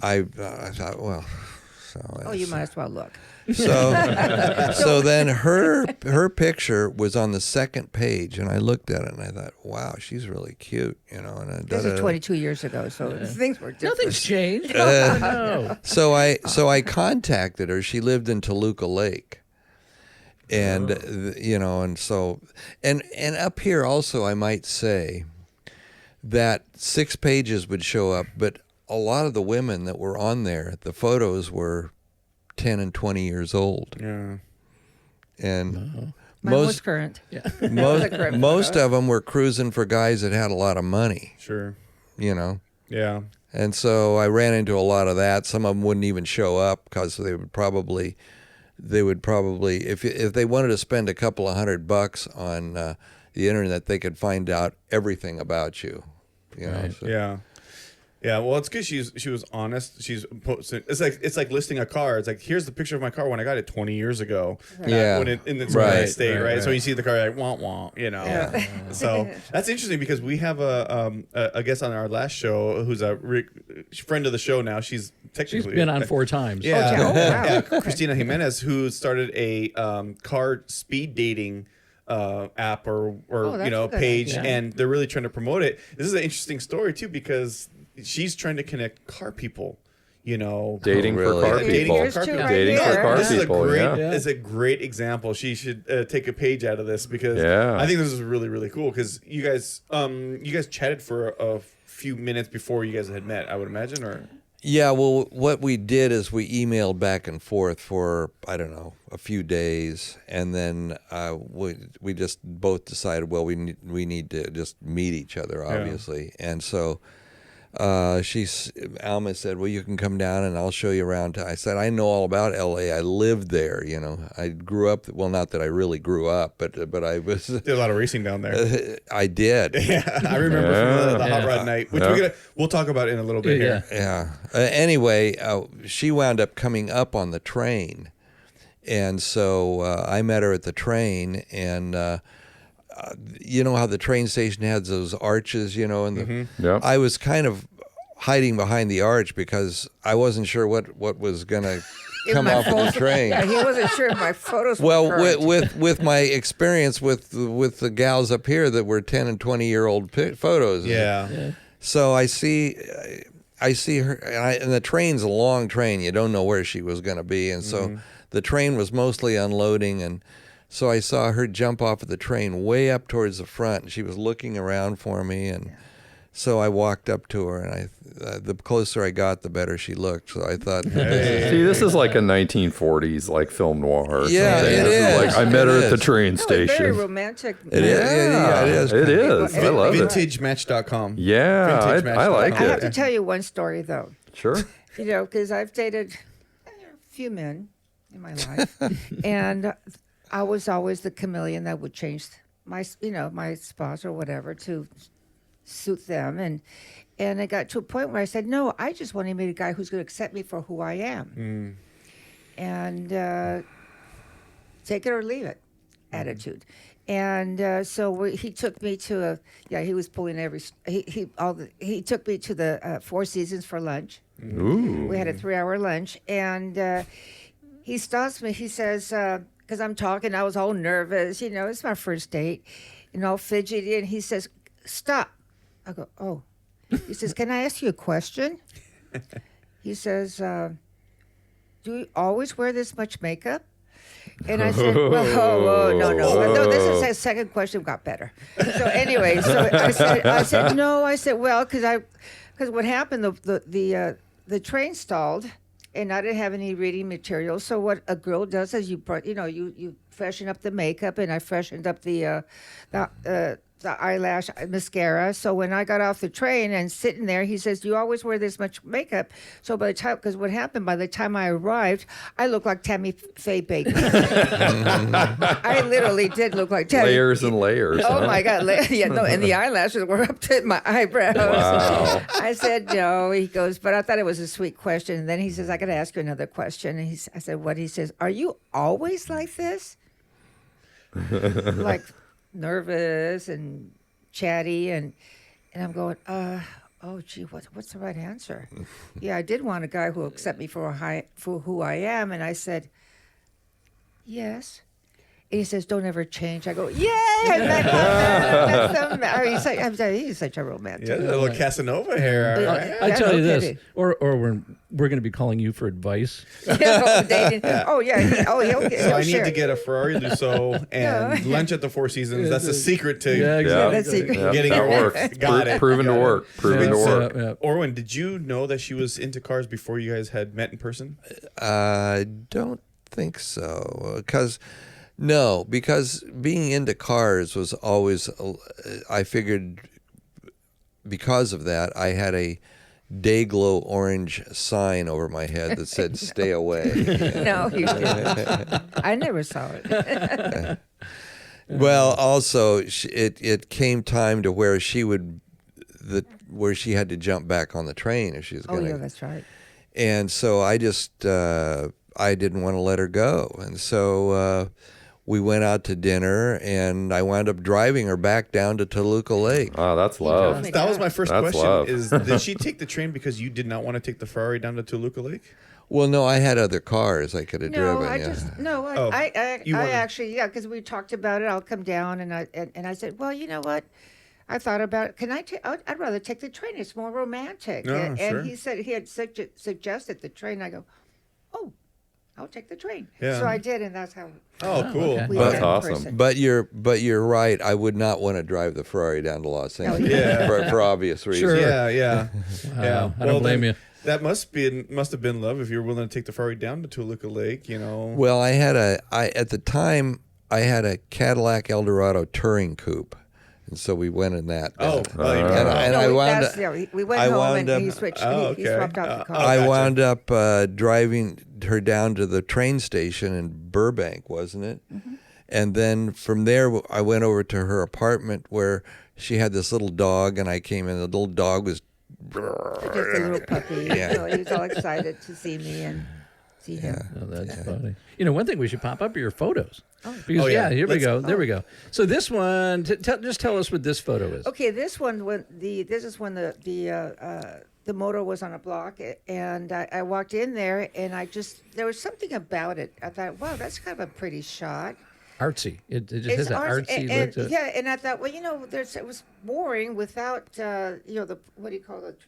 I thought, well, Oh, you might as well look. So then her picture was on the second page, and I looked at it and I thought, wow, she's really cute, you know. And This is 22 years ago, so things were different. Nothing's changed. No. So I contacted her. She lived in Toluca Lake. And you know, and so and up here also, I might say that 6 pages would show up, but a lot of the women that were on there, the photos were 10 and 20 years old. Yeah. And Mine was current. Yeah. most of them were cruising for guys that had a lot of money, Sure. you know. Yeah. And so I ran into a lot of that. Some of them wouldn't even show up because they would probably if they wanted to spend a couple of $100 on the internet, they could find out everything about you. You know. Right. So. Yeah. Yeah, well, it's good. She was honest. She's posting. It's like listing a car. It's like, here's the picture of my car when I got it 20 years ago. Yeah, when in its right, current state, right? right. So you see the car, like womp womp, you know. Yeah. So that's interesting because we have a guest on our last show who's a friend of the show now. She's technically She's been on 4 times. Yeah, Oh, wow. yeah, Christina Jimenez, who started a car speed dating app or that's you know, a good page, idea. and they're really trying to promote it. This is an interesting story too because she's trying to connect car people, you know, Dating Oh, really? for car Dating people. for car people. Dating for car This is a people. great, Yeah. is a great example. She should take a page out of this because Yeah. I think this is really, really cool because you guys chatted for a few minutes before you guys had met, I would imagine, or Yeah, well, what we did is we emailed back and forth for, I don't know, a few days, and then we just both decided, well, we need to just meet each other, obviously. And so Alma said, well, you can come down and I'll show you around. I said, I know all about L.A. I lived there, you know. I grew up, well, not that I really grew up, but I was... did a lot of racing down there. I did. Yeah, I remember from the Hot Rod night, which Yeah. we'll talk about in a little bit here. Yeah. Anyway, she wound up coming up on the train, and so I met her at the train, and you know how the train station has those arches, you know, and Yep. I was kind of hiding behind the arch because I wasn't sure what was gonna come My off of the photos- train. Yeah, he wasn't sure if my photos were Well, current. with my experience with the gals up here that were 10 and 20-year-old photos. Yeah. So I see her, and the train's a long train. You don't know where she was going to be, and so the train was mostly unloading, and so I saw her jump off of the train way up towards the front, and she was looking around for me, and so I walked up to her, and the closer I got, the better she looked. So I thought, See, this is like a 1940s like film noir or Yeah, something. it This is. like I met her It at the is. train Oh, it's very station. romantic. it is, yeah, it is. It is. I love it. VintageMatch.com. Yeah, Vintage I like I have it. to tell you one story, though. Sure. You know, because I've dated a few men in my life, and I was always the chameleon that would change my spouse or whatever to suit them, and it got to a point where I said, no, I just want to meet a guy who's going to accept me for who I am, and take it or leave it attitude. And so he took me to he was pulling he took me to the Four Seasons for lunch. Ooh. We had a 3-hour lunch, and he stops me. He says, because I'm talking, I was all nervous. You know, it's my first date, and all fidgety. And he says, stop. I go, oh. He says, can I ask you a question? He says, do you always wear this much makeup? And I said, well, no. This is the second question got better. So anyway, so I said, no. I said, well, because what happened, the train stalled, and I didn't have any reading material. So what a girl does is you freshen up the makeup, and I freshened up the eyelash mascara. So when I got off the train and sitting there, he says, "Do you always wear this much makeup?" So by the time, because what happened, by the time I arrived, I looked like Tammy Faye Baker. I literally did look like Tammy. Layers and layers. Oh huh? my God! And the eyelashes were up to my eyebrows. Wow. I said no. He goes, but I thought it was a sweet question. And then he says, "I got to ask you another question." And I said, "What?" He says, "Are you always like this?" Like nervous and chatty, and I'm going, oh, gee, what's the right answer? Yeah, I did want a guy who will accept me for who I am. And I said, yes. And he says, don't ever change. I go, yay! He's such a romantic. Yeah, a little Casanova here. Yeah. I tell no you this, kidding. or we're going to be calling you for advice. Dating. Oh, yeah. He'll So I need share. to get a Ferrari Lusso and lunch at the Four Seasons. That's the secret to Yeah, exactly. That's secret. Yeah, Getting that it works. Got it. Proven to Got it. work. Proven to work. Yeah. Orwin, did you know that she was into cars before you guys had met in person? I don't think so. Because being into cars was always, I figured because of that, I had a Dayglow orange sign over my head that said, stay away. No, you didn't. I never saw it. Well, also, it came time to where she had to jump back on the train if she was Oh, going to. yeah, that's right. And so I just, I didn't want to let her go. And so we went out to dinner, and I wound up driving her back down to Toluca Lake. Oh, that's love. my That was God. my first That's question. love. Did she take the train because you did not want to take the Ferrari down to Toluca Lake? Well, no, I had other cars I could have No, driven. I yeah. just no. Oh, you I wanted- actually because we talked about it. I'll come down and I said, well, you know what? I thought about it. Can I take? I'd rather take the train. It's more romantic. No, and sure. he said he had suggested the train. I go, oh, I'll take the train. Yeah. So I did, and that's how Oh, cool. okay. we That's met in awesome. person. But you're right. I would not want to drive the Ferrari down to Los Angeles Yeah. for obvious reasons. Sure. Yeah, yeah. Wow, I don't blame then you. That must have been love if you were willing to take the Ferrari down to Toluca Lake, you know. Well, at the time I had a Cadillac Eldorado touring coupe, and so we went in that. Oh, down. well, you and, know. and No, I wound that's- up. yeah, we went I home wound and he up- switched. Oh, He okay. swapped out the car. I gotcha. wound up driving her down to the train station in Burbank, wasn't it? Mm-hmm. And then from there, I went over to her apartment where she had this little dog, and I came in. The little dog was. Just a little puppy. Yeah. So he was all excited to see me and see him. Oh, that's funny. You know, one thing we should pop up are your photos. Because, Oh, yeah. here we Let's- go. There we go. So this one, just tell us what this photo is. Okay, this is when the motor was on a block, and I walked in there, and there was something about it. I thought, wow, that's kind of a pretty shot. Artsy. It just has an arts- artsy and, look to it. yeah, and I thought, well, it was boring without, what do you call it,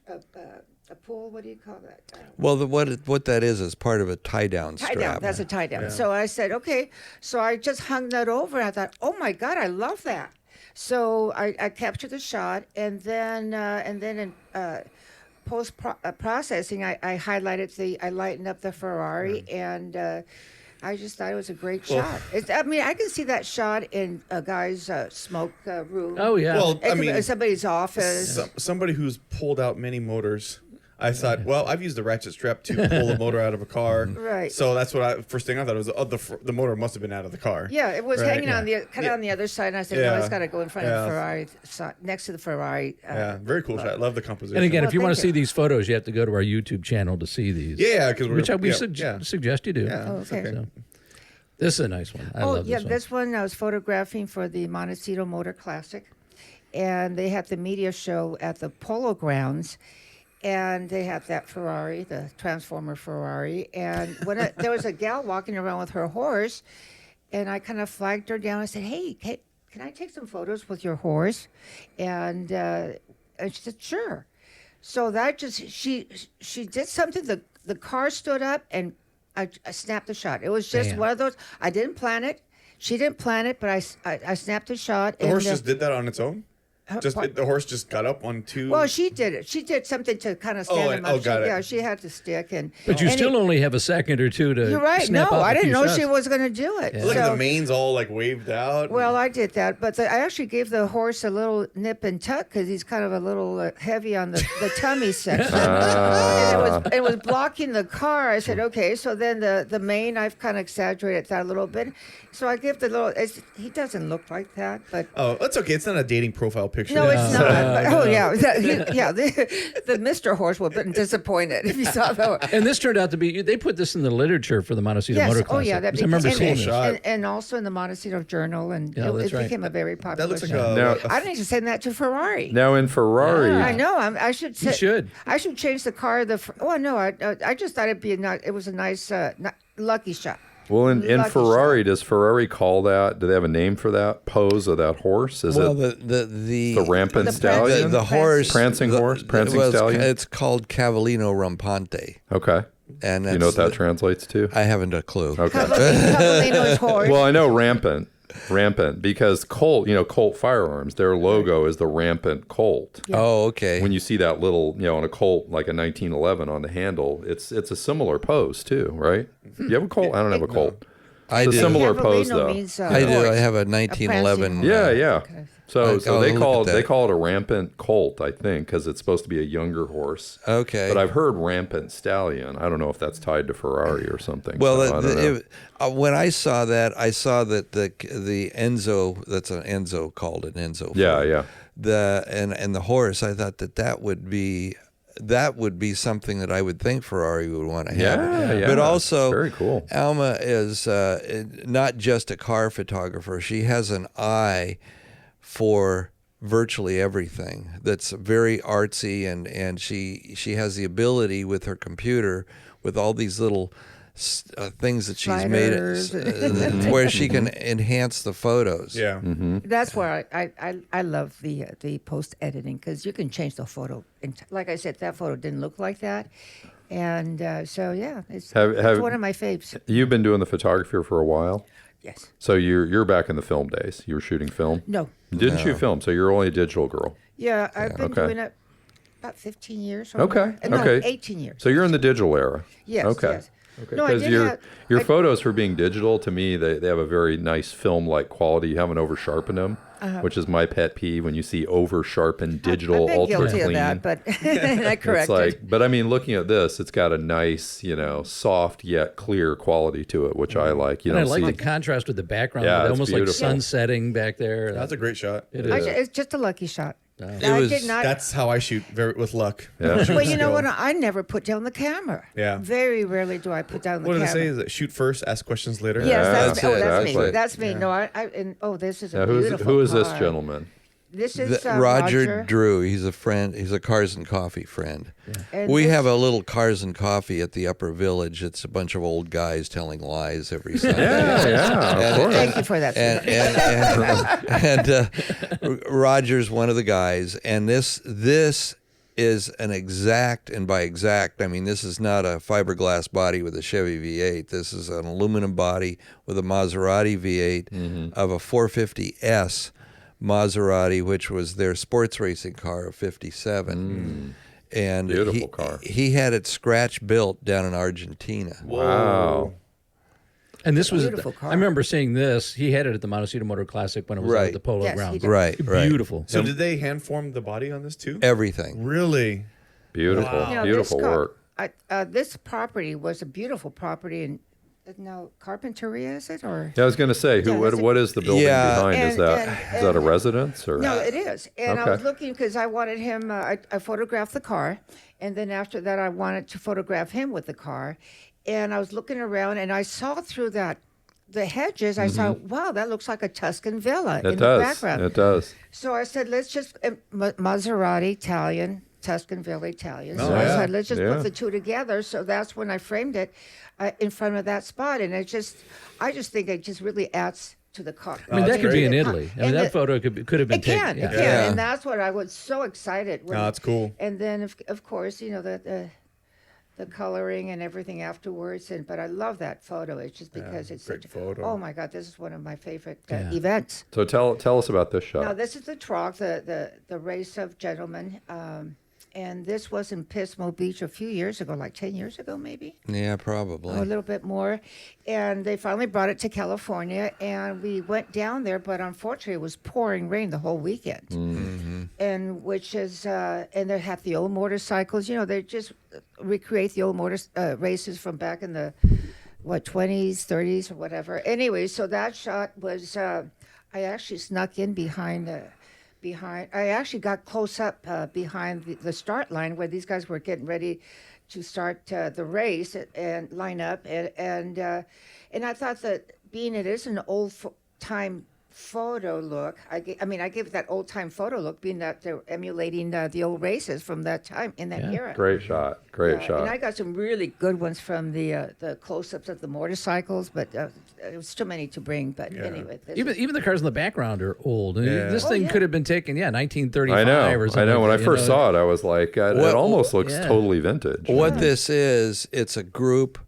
a pool? What do you call that? Well, what that is part of a tie-down Tie strap. down. That's a tie down. So I said, okay. So I just hung that over. And I thought, oh my God, I love that. So I captured the shot, and then in post processing, I highlighted I lightened up the Ferrari, and I just thought it was a great shot. I mean, I can see that shot in a guy's smoke room. Oh, yeah. Well, It I could be mean, somebody's office. somebody who's pulled out many motors. I thought, well, I've used the ratchet strap to pull a motor out of a car. Right. So that's what first thing I thought was, the motor must have been out of the car. Yeah, it was Right. hanging on the kind of on the other side, and I said, no, Yeah. it's got to go in front of Yeah. the Ferrari, next to the Ferrari. Yeah, very cool shot. I love the composition. And again, Well, if you want to thank see you. these photos, you have to go to our YouTube channel to see these. yeah, because Which we suggest you do. Yeah, Oh, it's okay. So, this is a nice one. I love yeah, this one. this one I was photographing for the Montecito Motor Classic, and they had the media show at the Polo Grounds, and they had that Ferrari, the Transformer Ferrari, and there was a gal walking around with her horse, and I kind of flagged her down. I said, "Hey, can I take some photos with your horse?" And she said, "Sure." So that she did something. The car stood up, and I snapped the shot. It was just Bam. one of those. I didn't plan it. She didn't plan it, but I snapped the shot. The horse just did that on its own? What? The horse just got up on two. Well, she did it. She did something to kind of stand him up. got it. Yeah, she had to stick and. But you and still only have a second or two to You're right. snap No, up I a didn't few know shots. she was going to do it. Look at So- the mane's all like waved out. Well, I did that, but I actually gave the horse a little nip and tuck because he's kind of a little heavy on the tummy section, and it was blocking the car. I said, okay, so then the mane, I've kind of exaggerated that a little bit, so I give the little. He doesn't look like that, but Oh, that's okay. It's not a dating profile picture. picture. No, it's not. The Mr. Horse would have been disappointed if you saw that. And this turned out to be, they put this in the literature for the Montecito Motor Classic. Oh yeah, that I remember seeing cool this. shot. and also in the Montecito Journal, and that's it right. became a very popular. That looks like show. Now- I need to send that to Ferrari. Now in Ferrari, I know. I should. You should. I should change the car. No. I just thought it was a nice, lucky shot. well, in Lucky Ferrari, shot. does Ferrari call that? Do they have a name for that pose of that horse? Is Well, it the rampant the stallion? the horse, Prancing horse? Prancing stallion? It's called Cavallino Rampante, Okay. and You know what that translates to? I haven't a clue. Okay. Cavallino's horse. Well, I know rampant because Colt firearms, their logo is the rampant Colt. Oh, okay. When you see that little, on a Colt like a 1911 on the handle, it's a similar pose too, right? You have a Colt? I don't have a Colt. I It's a do. similar Cavallino pose though. means, I do. I horse. have a prancing 1911. horse. Yeah. Okay. So I'll they look call at it they that. call it a rampant Colt, I think, because it's supposed to be a younger horse. Okay. But I've heard rampant stallion. I don't know if that's tied to Ferrari or something. Well, so I don't know. when I saw that the Enzo, that's an Enzo called an Enzo. Yeah. And the horse, I thought that would be something that I would think Ferrari would want to have. Yeah. But It's also, very cool. Alma is not just a car photographer. She has an eye for virtually everything that's very artsy, and she has the ability with her computer, with all these little things that she's Sliders. made, where she can enhance the photos. Yeah. That's where I love the post editing, because you can change the photo. And like I said, that photo didn't look like that, and it's Have- one of my faves. You've been doing the photography for a while. Yes. So you're back in the film days. You were shooting film. No. You didn't shoot film, so you're only a digital girl. Yeah, I've been Okay. doing it about 15 years. Or Okay, more. No, okay. 18 years. So you're in the digital era. Yes. Okay. Yes. Okay. No, I Because did your have- your I- photos for being digital, to me, they have a very nice film-like quality. You haven't over-sharpened them, which is my pet peeve when you see over-sharpened digital, I've been ultra guilty clean. of that, but I It's corrected. like, but I mean, looking at this, it's got a nice, soft yet clear quality to it, which I like. You And I don't like see. the contrast with the background. Yeah, it's almost beautiful. like sun setting back there. That's a great shot. It I is. it's just a lucky shot. It I was- did not. That's how I shoot, with luck. Yeah. Well, you know what? I never put down the camera. Yeah. Very rarely do I put down the What did camera. it say? Is it shoot first, ask questions later? Yes, Yeah, that's me. Oh, that's exactly. me. That's me. No, this is a Now, beautiful who is this car. gentleman? This is Roger Drew. He's a friend. He's a Cars and Coffee friend. And We this- have a little Cars and Coffee at the Upper Village. It's a bunch of old guys telling lies every Sunday. Yeah, of course. Thank you for that. and Roger's one of the guys, and this is an exact, and by exact I mean this is not a fiberglass body with a Chevy V8. This is an aluminum body with a Maserati V8 of a 450S Maserati, which was their sports racing car of '57. And Beautiful car. He had it scratch built down in Argentina. Wow. And this was, Beautiful car. I remember seeing this. He had it at the Montecito Motor Classic when it was Right. at the Polo Yes, he Grounds. did. Right. Beautiful. So did they hand form the body on this too? Everything. Really? Beautiful. Now, Beautiful this car- work. this property was a beautiful property, and now Carpinteria, is it or? Yeah, I was going to say, Yeah, that's what is the building Yeah. behind? Is And- that and- is that a residence or? No, it is. And I Okay. was looking because I wanted him. I photographed the car, and then after that, I wanted to photograph him with the car. And I was looking around, and I saw through the hedges. I saw, wow, that looks like a Tuscan villa It in the does. background. It does. So I said, let's just Maserati Italian, Tuscan Villa Italian. So Oh, I yeah. said, let's just Yeah. put the two together. So that's when I framed it in front of that spot, and I just think it just really adds to the car. I mean, that's that could be in great. Italy. I mean, And that the- photo could have been It can, taken. it can, Yeah. and that's what I was so excited. When, No, that's cool. And then, of course, the coloring and everything afterwards. But I love that photo. It's just because it's great such, photo. Oh my God, this is one of my favorite Yeah. events. So tell us about this shot. Now this is the truck, the race of gentlemen, and this was in Pismo Beach a few years ago, like 10 years ago, maybe. Yeah, A probably. little bit more, and they finally brought it to California, and we went down there, but unfortunately it was pouring rain the whole weekend, and which is and they have the old motorcycles, they just recreate the old races from back in the 20s, 30s, or whatever. Anyway, so that shot was I actually snuck in behind. I actually got close up behind the start line where these guys were getting ready to start the race and line up, and I thought that being it is an old time photo look. I gave it that old time photo look, being that they're emulating the old races from that time in that era. Great shot. Great shot. And I got some really good ones from the close-ups of the motorcycles, but it was too many to bring. But anyway, Even the cars in the background are old. Yeah. This thing could have been taken, 1935 I know. or something. I know. When I like that, first saw it, I was like, it almost looks yeah. totally vintage. What this is, it's a group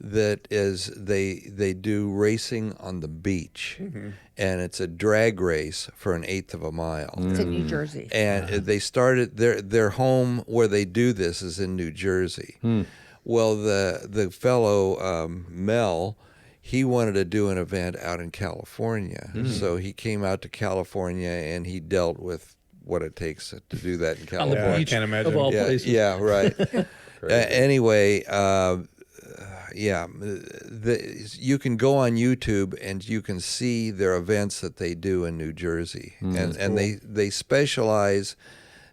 that is they do racing on the beach, and it's a drag race for an eighth of a mile. it's in New Jersey. And they started their home where they do this is in New Jersey. Well, the fellow Mel, he wanted to do an event out in California, so he came out to California and he dealt with what it takes to do that in on the California. beach can't imagine. of all places. Yeah, right. Anyway, you can go on YouTube and you can see their events that they do in New Jersey, and they specialize.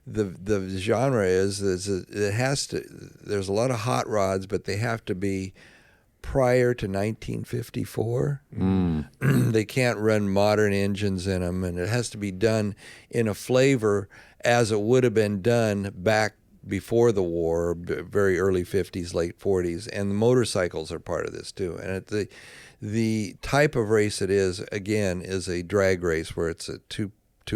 The genre is it has to. There's a lot of hot rods, but they have to be prior to 1954. They can't run modern engines in them, and it has to be done in a flavor as it would have been done back before the war, very early 50s, late 40s, and the motorcycles are part of this too. And the type of race it is, again, is a drag race where it's a two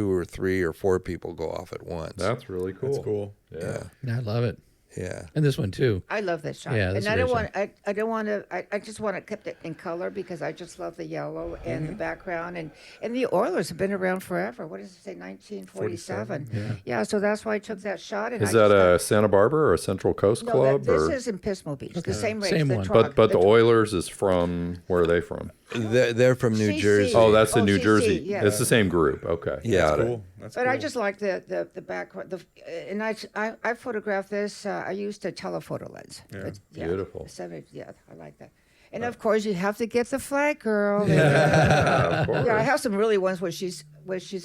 or three or four people go off at once. That's really cool. That's cool. Yeah. I love it. Yeah. And this one too. I love this shot. Yeah, that's and a I great don't want. I don't want to. I just want to keep it in color because I just love the yellow and the background and the Oilers have been around forever. What does it say? 1947. Yeah. So that's why I took that shot. And Is that a Santa Barbara or a Central Coast No, Club? this or? is in Pismo Beach. The same race. Same the one. truck, But the truck. Oilers is from, where are they from? They're from New CC. Jersey. Oh, that's the Oh, New CC, Jersey. yeah. It's the same group. Okay. Yeah. That's cool. That's But cool. I just like the background. And I photographed this. I used a telephoto lens. It's- Beautiful. Yeah, I like that. And of course, you have to get the flag girl. Yeah, of course. Yeah, I have some really ones where she's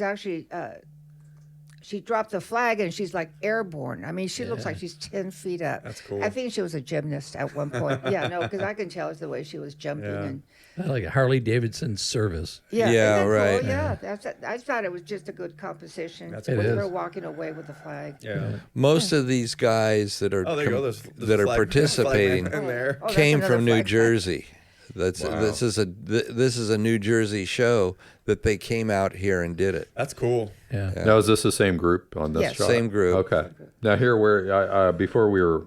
actually she dropped the flag and she's like airborne. I mean, she looks like she's 10 feet up. That's cool. I think she was a gymnast at one point. Yeah, no, because I can tell it's the way she was jumping. Yeah. And I like a Harley Davidson service. yeah, Yeah, isn't that right. cool? Yeah, I thought it was just a good composition That's with cool. It her is. walking away with the flag. Yeah. Most of these guys that are Oh, there you go. There's that are flag- participating flag in there. Oh, that's came another from New flag. Jersey. This is a New Jersey show that they came out here and did it. That's cool. Yeah. Now, is this the same group on this Yes. shot? Same group. Okay. Now, here, where before we were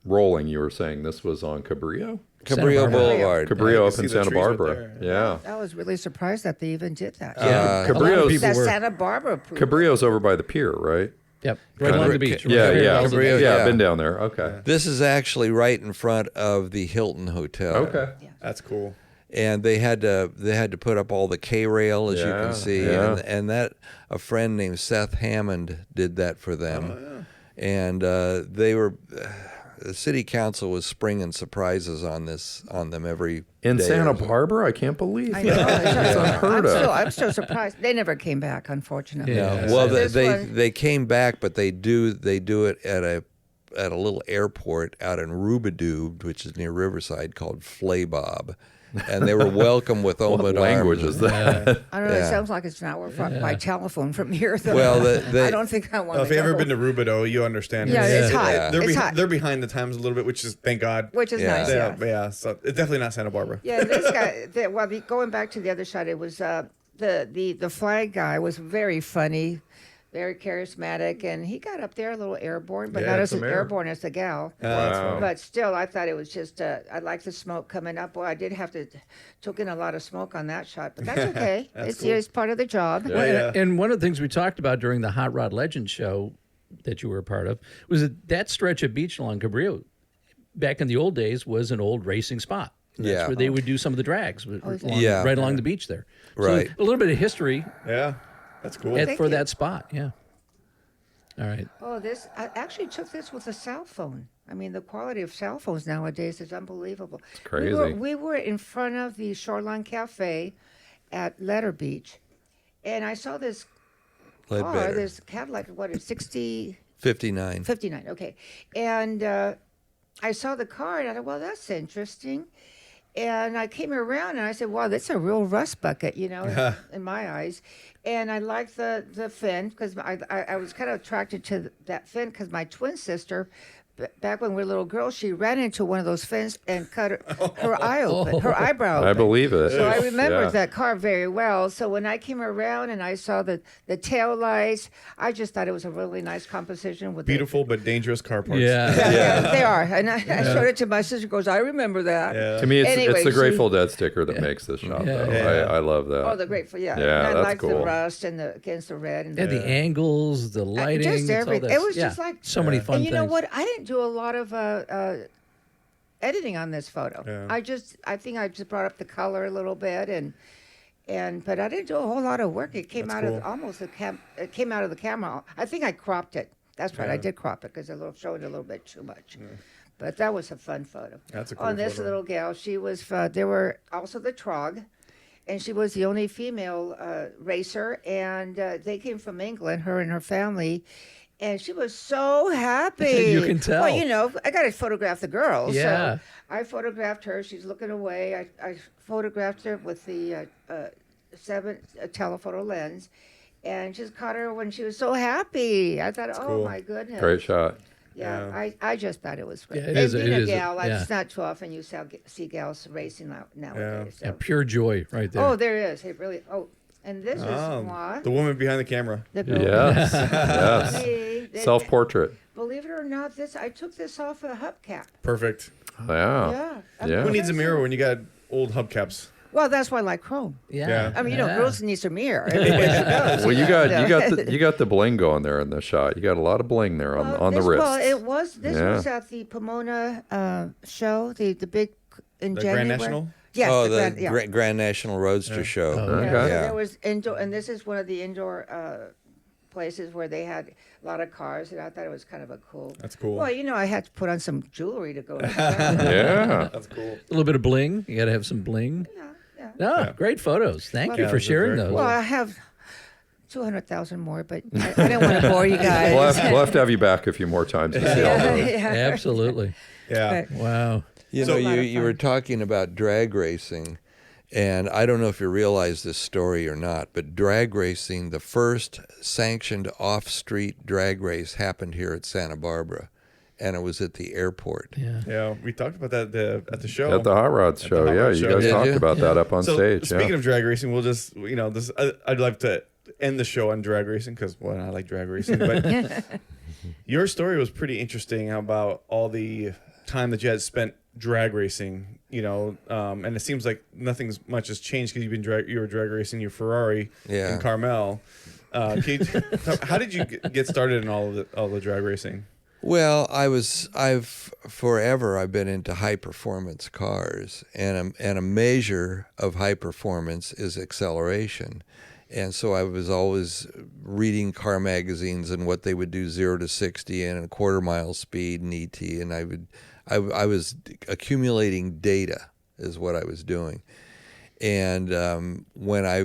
rolling, you were saying this was on Cabrillo? Cabrillo Barbara. Boulevard. Cabrillo up see in the Santa trees right Barbara. there. Yeah. I was really surprised that they even did that. Yeah. A lot of Cabrillo's, people That were. Santa Barbara proof. Cabrillo's over by the pier, right? Yep. Right along the beach. Yeah, Right yeah. along the beach. Cabrillo, Yeah, yeah. I've been down there. Okay. This is actually right in front of the Hilton Hotel. Okay. That's cool. And they had to put up all the K-rail, as you Yeah, can see, yeah. and that a friend named Seth Hammond did that for them, and they were. The city council was springing surprises on them every In day Santa or so. Barbara? I can't believe I know. that. It's unheard of. I'm still surprised. They never came back, unfortunately. Yeah. Well, This they one- they came back, but they do it at a little airport out in Rubadube, which is near Riverside, called Flaybob, and they were welcome with What open language arms. is that? I don't know. It Yeah. sounds like it's an hour by telephone from here. Though. Well, I don't think I want Well, to if you've ever go. been to Rubado, you understand. Yeah, it's hot. Yeah. They're, It's hot. they're behind the times a little bit, which is thank God. Which is Yeah. nice, Yeah, yeah. yeah. So it's definitely not Santa Barbara. Yeah, this guy. Going back to the other shot, it was the flag guy was very funny, very charismatic, and he got up there a little airborne, but Yeah, not as some air. airborne as the gal. Wow. But still, I thought it was just. I like the smoke coming up. Well, I did have to took in a lot of smoke on that shot, but that's okay. It's part of the job. Yeah, yeah. And one of the things we talked about during the Hot Rod Legend show that you were a part of was that stretch of beach along Cabrillo back in the old days was an old racing spot. That's Yeah. where they would do some of the drags Yeah. right along the beach there. Right. So a little bit of history Yeah. That's cool. for Thank you. that spot. Yeah. All right. Oh, I actually took this with a cell phone. I mean, the quality of cell phones nowadays is unbelievable. It's crazy. We were in front of the Shoreline Cafe at Letter Beach, and I saw this car, Ledbetter. this Cadillac, what is 60? 59. 59, okay. And I saw the car and I thought, well, that's interesting. And I came around and I said, wow, that's a real rust bucket, in my eyes. And I liked the fin because I was kind of attracted to that fin because my twin sister, back when we were little girls, she ran into one of those fins and cut her eye open, her eyebrow open. I believe it. So I remembered Yeah. that car very well. So when I came around and I saw the tail lights, I just thought it was a really nice composition with Beautiful but dangerous car parts. Yeah. they are. And I showed it to my sister. Goes, I remember that. Yeah. To me, it's Anyway, the she- Grateful Dead sticker that makes this shot, Yeah. though. Yeah. I love that. Oh, the Grateful, yeah. Yeah, and I that's liked the cool. rust and against the red. And And the angles, the lighting, just it's all everything. that- It was yeah, just like- so many fun and you things. know what? I didn't do a lot of editing on this photo. Yeah. I think I just brought up the color a little bit but I didn't do a whole lot of work. It came That's out cool. of almost it came out of the camera. I think I cropped it. That's right. I Yeah. did crop it because it showed a little bit too much. But that was a fun photo. That's a cool On this photo. little gal, she was. There were also the Trog, and she was the only female racer. And they came from England, her and her family. And she was so happy. You can tell. Well, I got to photograph the girls. Yeah. So I photographed her. She's looking away. I photographed her with the 7 telephoto lens. And just caught her when she was so happy. I thought, oh, cool. my goodness. Great shot. Yeah, I just thought it was great. Yeah, it and is- being it a is a- gal, yeah. it's not too often you see gals racing nowadays. Yeah, So. pure joy right there. Oh, there is. It really. Oh, and this is Oh, moi. the woman behind the camera. The girl. Yes. Yes. Me. Self-portrait. Believe it or not, I took this off a hubcap. Perfect. Yeah. Yeah. Yeah. Who needs a mirror when you got old hubcaps? Well, that's why I like chrome. yeah. Yeah. I mean, yeah. girls need a mirror. Everywhere she goes. Well, you got the bling going there in the shot. You got a lot of bling there on the wrist. Well, this Yeah. was at the Pomona show, the big in The January. Grand National? Yes, Oh, the Grand, yeah. Grand National Roadster Show. Oh, Yeah, Okay. so Yeah. there was indoor, and this is one of the indoor places where they had a lot of cars, and I thought it was kind of a cool. That's cool. Well, I had to put on some jewelry to go. Yeah. That's cool. A little bit of bling. You got to have some bling. yeah. No, Yeah. great photos. Thank you Yeah, for those are sharing very those. Well, I have 200,000 more, but I didn't want to bore you guys. We'll have to have you back a few more times to see all those. Absolutely. Yeah. But- Wow. You So- know, A lot of you were fun. talking about drag racing, and I don't know if you realize this story or not, but drag racing, the first sanctioned off-street drag race happened here at Santa Barbara, and it was at the airport. Yeah. Yeah. We talked about that at the show. At the Hot Rods At the show, Hot yeah, Rods you show. guys Did talked you? about that up on So stage. speaking Yeah. of drag racing, we'll just I'd like to end the show on drag racing because I like drag racing. But your story was pretty interesting about all the time that you had spent drag racing. And it seems like nothing's much has changed because you were drag racing your Ferrari Yeah. in Carmel. How did you get started in all the drag racing? Well, I've been into high performance cars, and a measure of high performance is acceleration. And so I was always reading car magazines and what they would do 0 to 60 in a quarter mile speed and ET, and I was accumulating data is what I was doing. And when I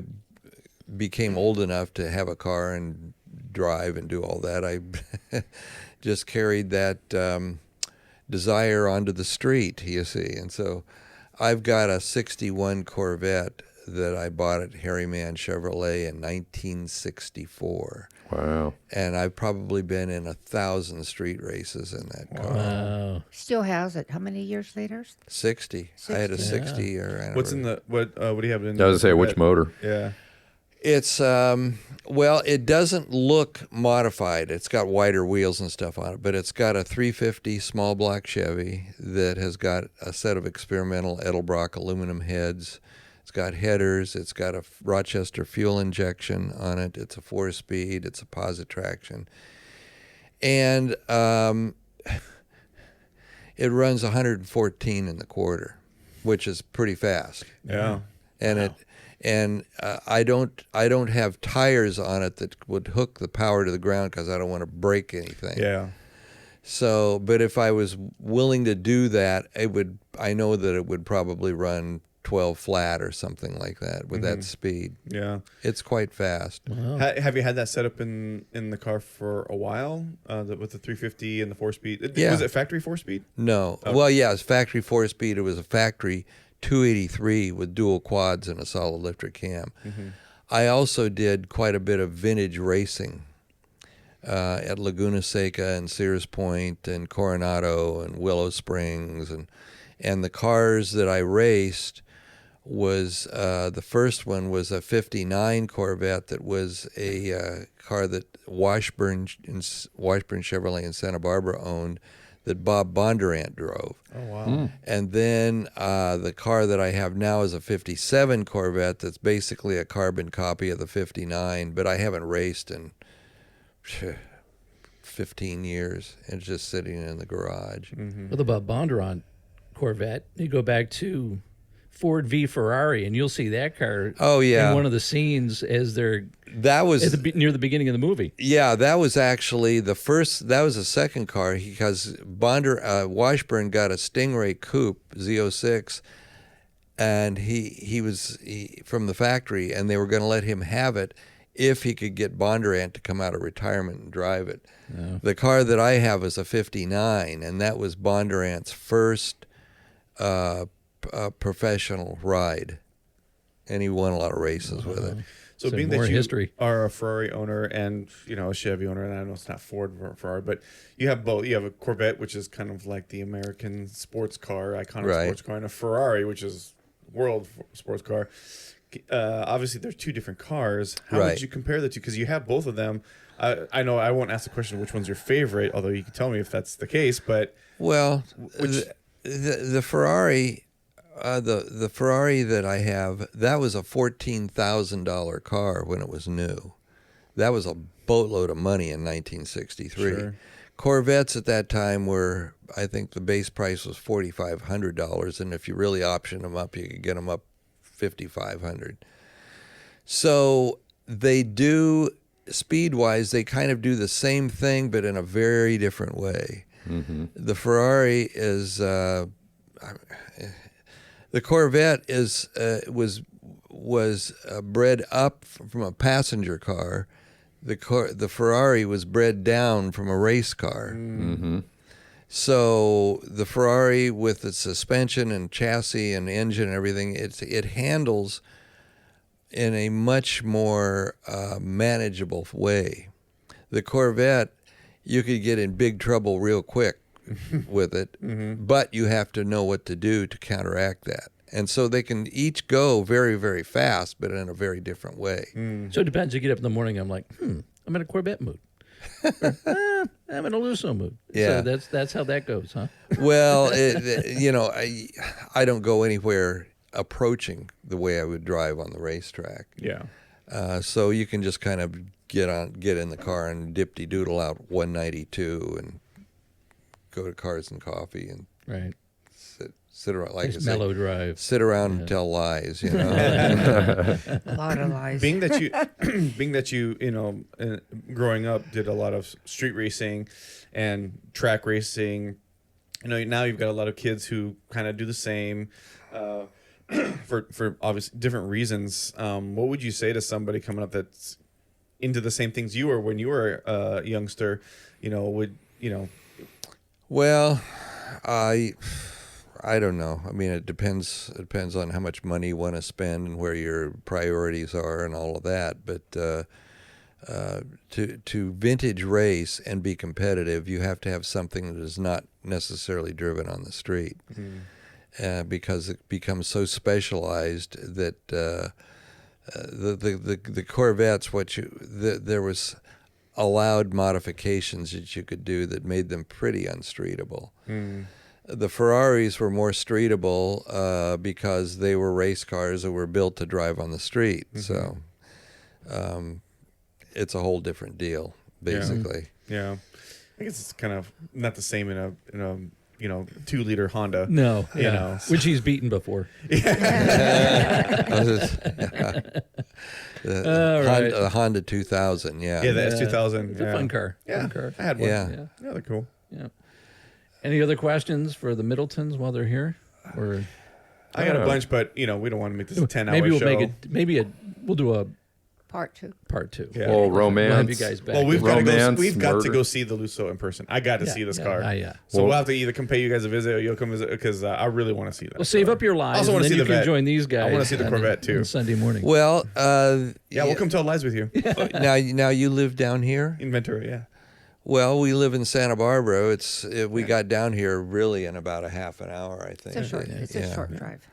became old enough to have a car and drive and do all that, I just carried that desire onto the street, you see. And so I've got a 61 Corvette that I bought at Harryman Chevrolet in 1964. Wow. And I've probably been in 1,000 street races in that car. Wow. Still has it. How many years later? 60. I had a 60. 60 year What's in what do you have in? I was gonna say which motor. Yeah. It's well, it doesn't look modified. It's got wider wheels and stuff on it, but it's got a 350 small block Chevy that has got a set of experimental Edelbrock aluminum heads. It's got headers. It's got a Rochester fuel injection on it. It's a 4-speed. It's a posit traction, and it runs 114 in the quarter, which is pretty fast. Yeah. And I don't have tires on it that would hook the power to the ground because I don't want to break anything. Yeah. So, but if I was willing to do that, I know that it would probably run 12 flat or something like that with that speed. Yeah. It's quite fast. Have you had that set up in the car for a while? With the 350 and the 4-speed? Yeah. Was it factory 4-speed? No. Well, yeah, it's factory 4-speed. It was a factory 283 with dual quads and a solid lifter cam. I also did quite a bit of vintage racing at Laguna Seca and Sears Point and Coronado and Willow Springs. And the cars that I raced was the first one was a 59 Corvette that was a car that Washburn Chevrolet in Santa Barbara owned that Bob Bondurant drove. Oh, wow. And then the car that I have now is a 57 Corvette that's basically a carbon copy of the 59, but I haven't raced in 15 years. It's just sitting in the garage. With the Bob Bondurant Corvette, you go back to Ford v Ferrari, and you'll see that car. Oh, yeah. In one of the scenes as they're That was near the beginning of the movie. Yeah, that was actually the first. That was the second car because Washburn got a Stingray Coupe Z06, and he was from the factory, and they were going to let him have it if he could get Bondurant to come out of retirement and drive it. Yeah. The car that I have is a 59, and that was Bondurant's first professional ride, and he won a lot of races with it. So being more that you history. are a Ferrari owner and a Chevy owner, and I know it's not Ford or Ferrari, but you have both. You have a Corvette, which is kind of like the American sports car, iconic sports car, and a Ferrari, which is world sports car. Obviously, there's two different cars. How would you compare the two? Because you have both of them. I know I won't ask the question which one's your favorite, although you can tell me if that's the case. But well, the Ferrari. The Ferrari that I have, that was a $14,000 car when it was new. That was a boatload of money in 1963. Sure. Corvettes at that time were, I think the base price was $4,500, and if you really option them up, you could get them up $5,500. So they do, speed-wise, they kind of do the same thing, but in a very different way. The Ferrari is... The Corvette was bred up from a passenger car. The Ferrari was bred down from a race car. So the Ferrari, with its suspension and chassis and engine and everything, it handles in a much more manageable way. The Corvette, you could get in big trouble real quick with it, but you have to know what to do to counteract that. And so they can each go very, very fast, but in a very different way. So it depends. You get up in the morning, I'm like, I'm in a Corvette mood. Or, I'm in a Lusso mood. Yeah. So that's how that goes, huh? Well, I don't go anywhere approaching the way I would drive on the racetrack. yeah. So you can just kind of get in the car and dip-de-doodle out 192 and go to Cars and Coffee and Right. sit around, like Nice I mellow say, drive. sit around and tell lies, A lot of lies. Being that you, growing up, did a lot of street racing and track racing. Now you've got a lot of kids who kind of do the same, for obvious different reasons. What would you say to somebody coming up that's into the same things you were when you were a youngster? Well, I don't know. I mean, it depends. It depends on how much money you want to spend and where your priorities are and all of that. But to vintage race and be competitive, you have to have something that is not necessarily driven on the street, because it becomes so specialized that the Corvettes, there was allowed modifications that you could do that made them pretty unstreetable. The Ferraris were more streetable because they were race cars that were built to drive on the street. So it's a whole different deal, basically. Yeah. I guess it's kind of not the same in a 2-liter Honda. No. Which he's beaten before. The Honda 2000, yeah. Yeah, the S2000. It's a fun car. Yeah, Fun car. I had one. Yeah. Yeah, they're cool. Yeah. Any other questions for the Middletons while they're here? Or I got a bunch, but we don't want to make this a 10-hour Maybe we'll show. make it. We'll do a Part 2. part 2. Yeah. Well, We'll have romance. you guys back. Well, we've got Romance, to go murder. see the Lusso in person. I got to see this car. Yeah. So we'll have to either come pay you guys a visit or you'll come visit because I really want to see that. Well, save up your lives. also and wanna then see you the can vet. join these guys. I wanna see the Corvette, too. on Sunday morning. Well, Yeah, we'll come tell lies with you now you live down here. in Ven-tura. Yeah. Well, we live in Santa Barbara. We got down here really in about a half an hour, I think. It's a short drive.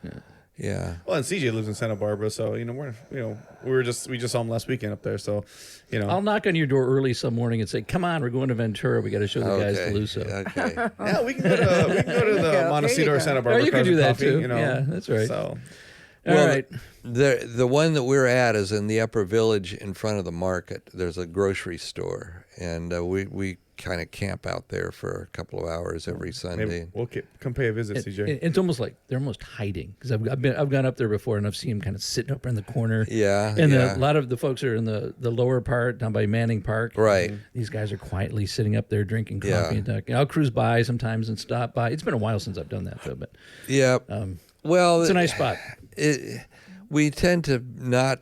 Yeah. Well, and CJ lives in Santa Barbara, so we just saw him last weekend up there. So, I'll knock on your door early some morning and say, "Come on, we're going to Ven-tura. We got to show the guys the Lusso." Okay. yeah, we can go to the Montecito or Santa Oh, Barbara. you can Cars do and that Coffee, too. Yeah, that's right. So, All right. The one that we're at is in the Upper Village in front of the market. There's a grocery store, and we kind of camp out there for a couple of hours every Sunday. maybe we'll come pay a visit, CJ. It's almost like they're almost hiding because I've gone up there before and I've seen them kind of sitting up in the corner. Yeah, and yeah. a lot of the folks are in the lower part down by Manning Park. Right. These guys are quietly sitting up there drinking coffee Yeah. and talking. I'll cruise by sometimes and stop by. It's been a while since I've done that though, but Yeah. Well, it's a nice spot. We tend to not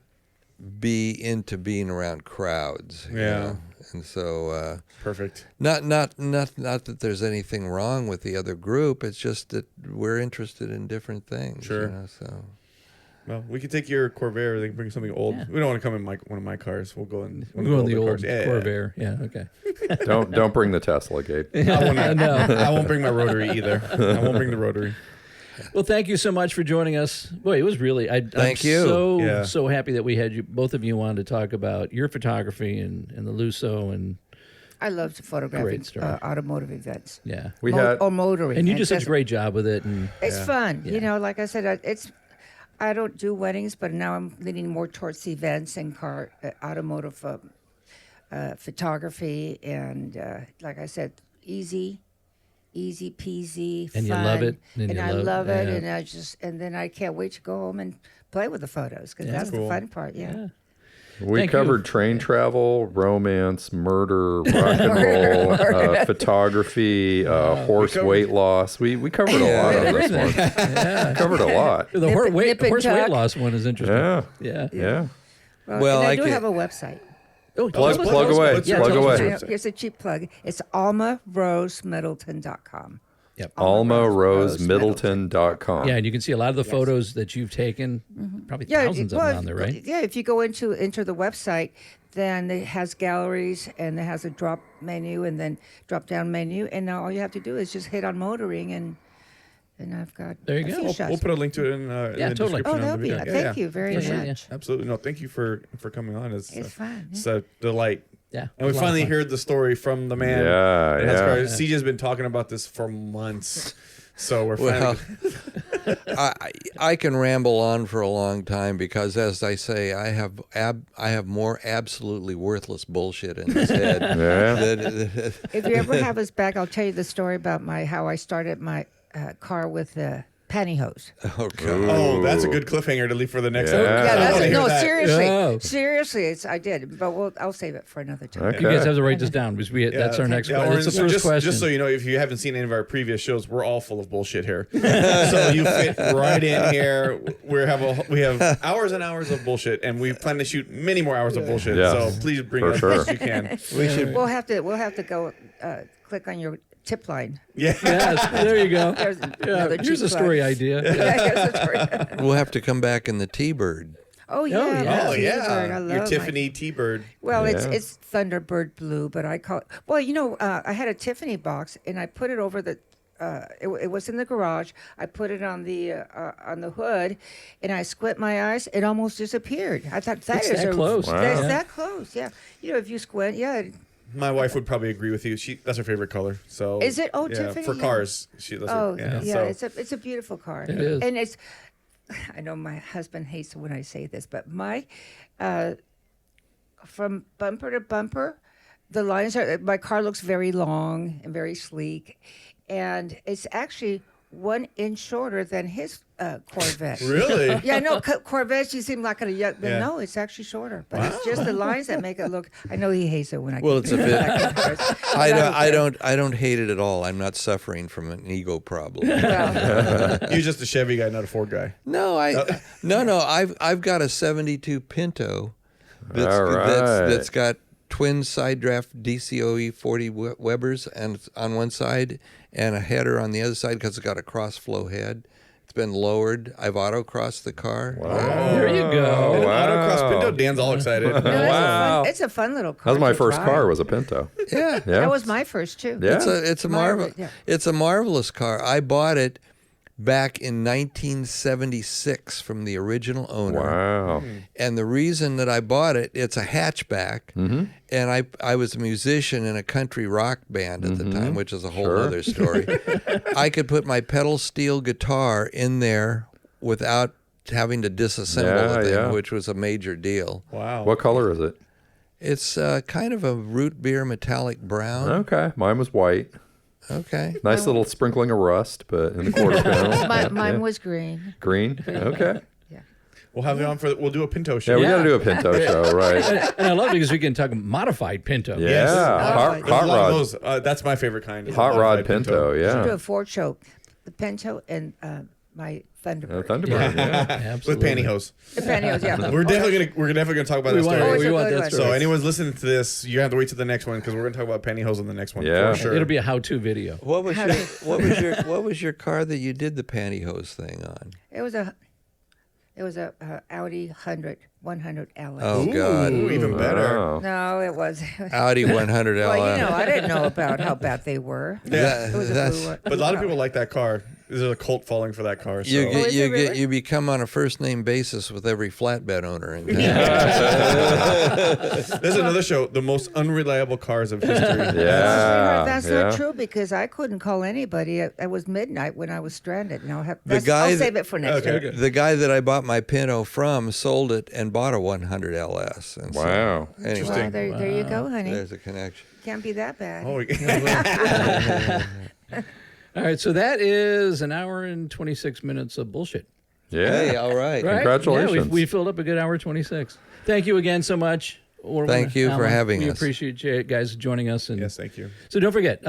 be into being around crowds. you Yeah. know? And so Perfect. not that there's anything wrong with the other group. It's just that we're interested in different things. Sure. So Well, we could take your Corvette or they can bring something old. We don't want to come in one of my cars. We'll go in We'll go in the old cars. Yeah, Corvair. Yeah, okay. Don't bring the Tesla, Gabe. I won't bring my rotary either. I won't bring the rotary. Well, thank you so much for joining us. Boy, it was really. Thank I'm you. So happy that we had you, both of you, on to talk about your photography and the Lusso and I love to photograph Great story. Automotive events. yeah. We had or motoring. And you just did a that's- great job with it. And It's fun. Yeah. Like I said, I don't do weddings, but now I'm leaning more towards events and automotive photography. And like I said, easy peasy, And you fun. love it, And I love it. yeah. And then I can't wait to go home and play with the photos because that's Cool. the fun part. Yeah. We Thank you. covered train travel, romance, murder, rock and roll, photography, horse weight loss. We covered a lot on this one. yeah. Covered a lot. The Nip horse and weight tuck. loss one is interesting. Yeah. Yeah. Yeah. Well, and I I do could- have a website. Oh, Plug tell us- away. Yeah, Plug tell us away. what's your website. Here's a cheap plug. It's almarosemiddleton.com. Yep. AlmaRoseMiddleton.com. Yeah, and you can see a lot of the photos that you've taken. Probably thousands of them on there, right? Yeah, if you go into the website, then it has galleries and it has a drop menu and then drop down menu, and now all you have to do is just hit on motoring, and I've got There you a go. few We'll shots. put a link to it in Yeah, the totally. description. Oh, of that'll the be video. it. Thank you very Yeah, much. yeah. Absolutely. No, thank you for coming on. It's fun. It's a delight. Yeah. And we finally heard the story from the man. Yeah, that has yeah. cars. CJ's been talking about this for months. So we're Well, finally. I can ramble on for a long time because, as I say, I have more absolutely worthless bullshit in his head. Yeah. If you ever have us back, I'll tell you the story about how I started my car with pantyhose. Oh, God. Oh, that's a good cliffhanger to leave for the next Yeah. one. Yeah, I that's wanna it. hear No, that. seriously, Oh. seriously, I did, but I'll save it for another time. Okay. You guys have to write this down because that's our next question. It's the Orange, first question. Just so you know, if you haven't seen any of our previous shows, we're all full of bullshit here. So you fit right in here. We have hours and hours of bullshit, and we plan to shoot many more hours of bullshit. Yes, So please bring for us sure. as you can. We should. We'll have to go click on your tip line. Yeah. Yes, there you go. There's Yeah, another here's cheap a story plug. idea. Here's a story. We'll have to come back in the T-Bird. Oh yeah. yeah, Oh, Oh my yeah, T-bird. I your love Tiffany T-bird. Well, Yeah. it's Thunderbird blue, but I call it. Well, I had a Tiffany box, and I put it over the. It was in the garage. I put it on the hood, and I squint my eyes. It almost disappeared. I thought It's that close. Wow. That's Yeah. that close. Yeah. If you squint, yeah. My wife would probably agree with you. That's her favorite color. So Is it? Oh, yeah, Tiffany, for yeah. cars. That's Oh, her, yeah. So It's a beautiful car. It is. And it's. I know my husband hates when I say this, but from bumper to bumper, the lines are. My car looks very long and very sleek, and it's actually 1 inch shorter than his Corvette. Really? Yeah, no, Corvettes, you seem like a young, but Yeah. no, it's actually shorter. But it's just the lines that make it look. I know he hates it when I. Well, it's a bit. I I don't hate it at all. I'm not suffering from an ego problem. Well, You're just a Chevy guy, not a Ford guy. No, no. I've got a '72 Pinto All right. that's got twin side draft DCOE 40 Webers and on one side and a header on the other side because it's got a cross flow head. It's been lowered. I've autocrossed the car. There you go. And Wow. Autocross Pinto, Dan's all excited. no, that's Wow. it's a fun little car. That was my to first drive. car. Was a Pinto. Yeah. Yeah. That was my first too. Yeah. It's a marvel. Yeah. It's a marvelous car. I bought it back in 1976 from the original owner. Wow. And the reason that I bought it, it's a hatchback, Mm-hmm. and I was a musician in a country rock band at the time, which is a whole Sure. other story. I could put my pedal steel guitar in there without having to disassemble the thing, Yeah. which was a major deal. Wow. What color is it? It's kind of a root beer metallic brown. Okay. Mine was white. Okay. Nice little sprinkling of rust, but in the quarter panel. Mine was green. Green. Okay. We'll have you on for. We'll do a Pinto show. Yeah, we Yeah. got to do a Pinto show, right? And I love it because we can talk modified Pinto. Yeah. Yes. Hot, There's a hot lot rod. of those. That's my favorite kind. is a Hot modified rod Pinto. Do Yeah. a Ford show, the Pinto and my Thunderbird. Thunderbird. Yeah. with Absolutely. pantyhose. The pantyhose, yeah. We're definitely gonna talk about We that want, story. Oh, it's we a want good that one. story. So anyone's listening to this, you have to wait till the next one because we're gonna talk about pantyhose in the next one. Yeah. for sure. It'll be a how-to video. What was what was your car that you did the pantyhose thing on? It was a Audi 100 LS. Oh God. Ooh, even better. Wow. No, it was. Audi 100 LS. Well, you know, I didn't know about how bad they were. Yeah. It was a That's- blue one. But a lot of people like that car. There's a cult following for that car. So. You Oh, get is you it get really? you become on a first name basis with every flatbed owner in town. There's another show, the most unreliable cars of history. Yeah. That's yeah. not true because I couldn't call anybody. It was midnight when I was stranded. No, guy I'll that- save it for next Okay. week. The guy that I bought my Pinto from sold it and bought a 100 LS. And so, Wow. anyway, Well, there you go, honey. there's a connection. Can't be that bad. Oh, All right, so that is an hour and 26 minutes of bullshit. Yeah. Hey, all right. Right? Congratulations. Yeah, we filled up a good hour 26. Thank you again so much. Orwin, Thank you for Alma. having we us. appreciate you guys joining us. And yes, thank you. so don't forget,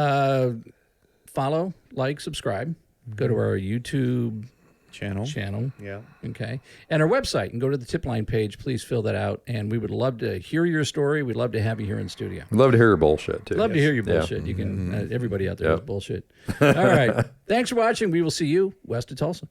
follow, like, subscribe. Go to our YouTube Channel. Yeah. Okay. And our website, and go to the tip line page. Please fill that out. And we would love to hear your story. We'd love to have you here in studio. I'd love to hear your bullshit too. Love to hear your Yeah. bullshit. You can, everybody out there Yep. has bullshit. All right. Thanks for watching. We will see you west of Tulsa.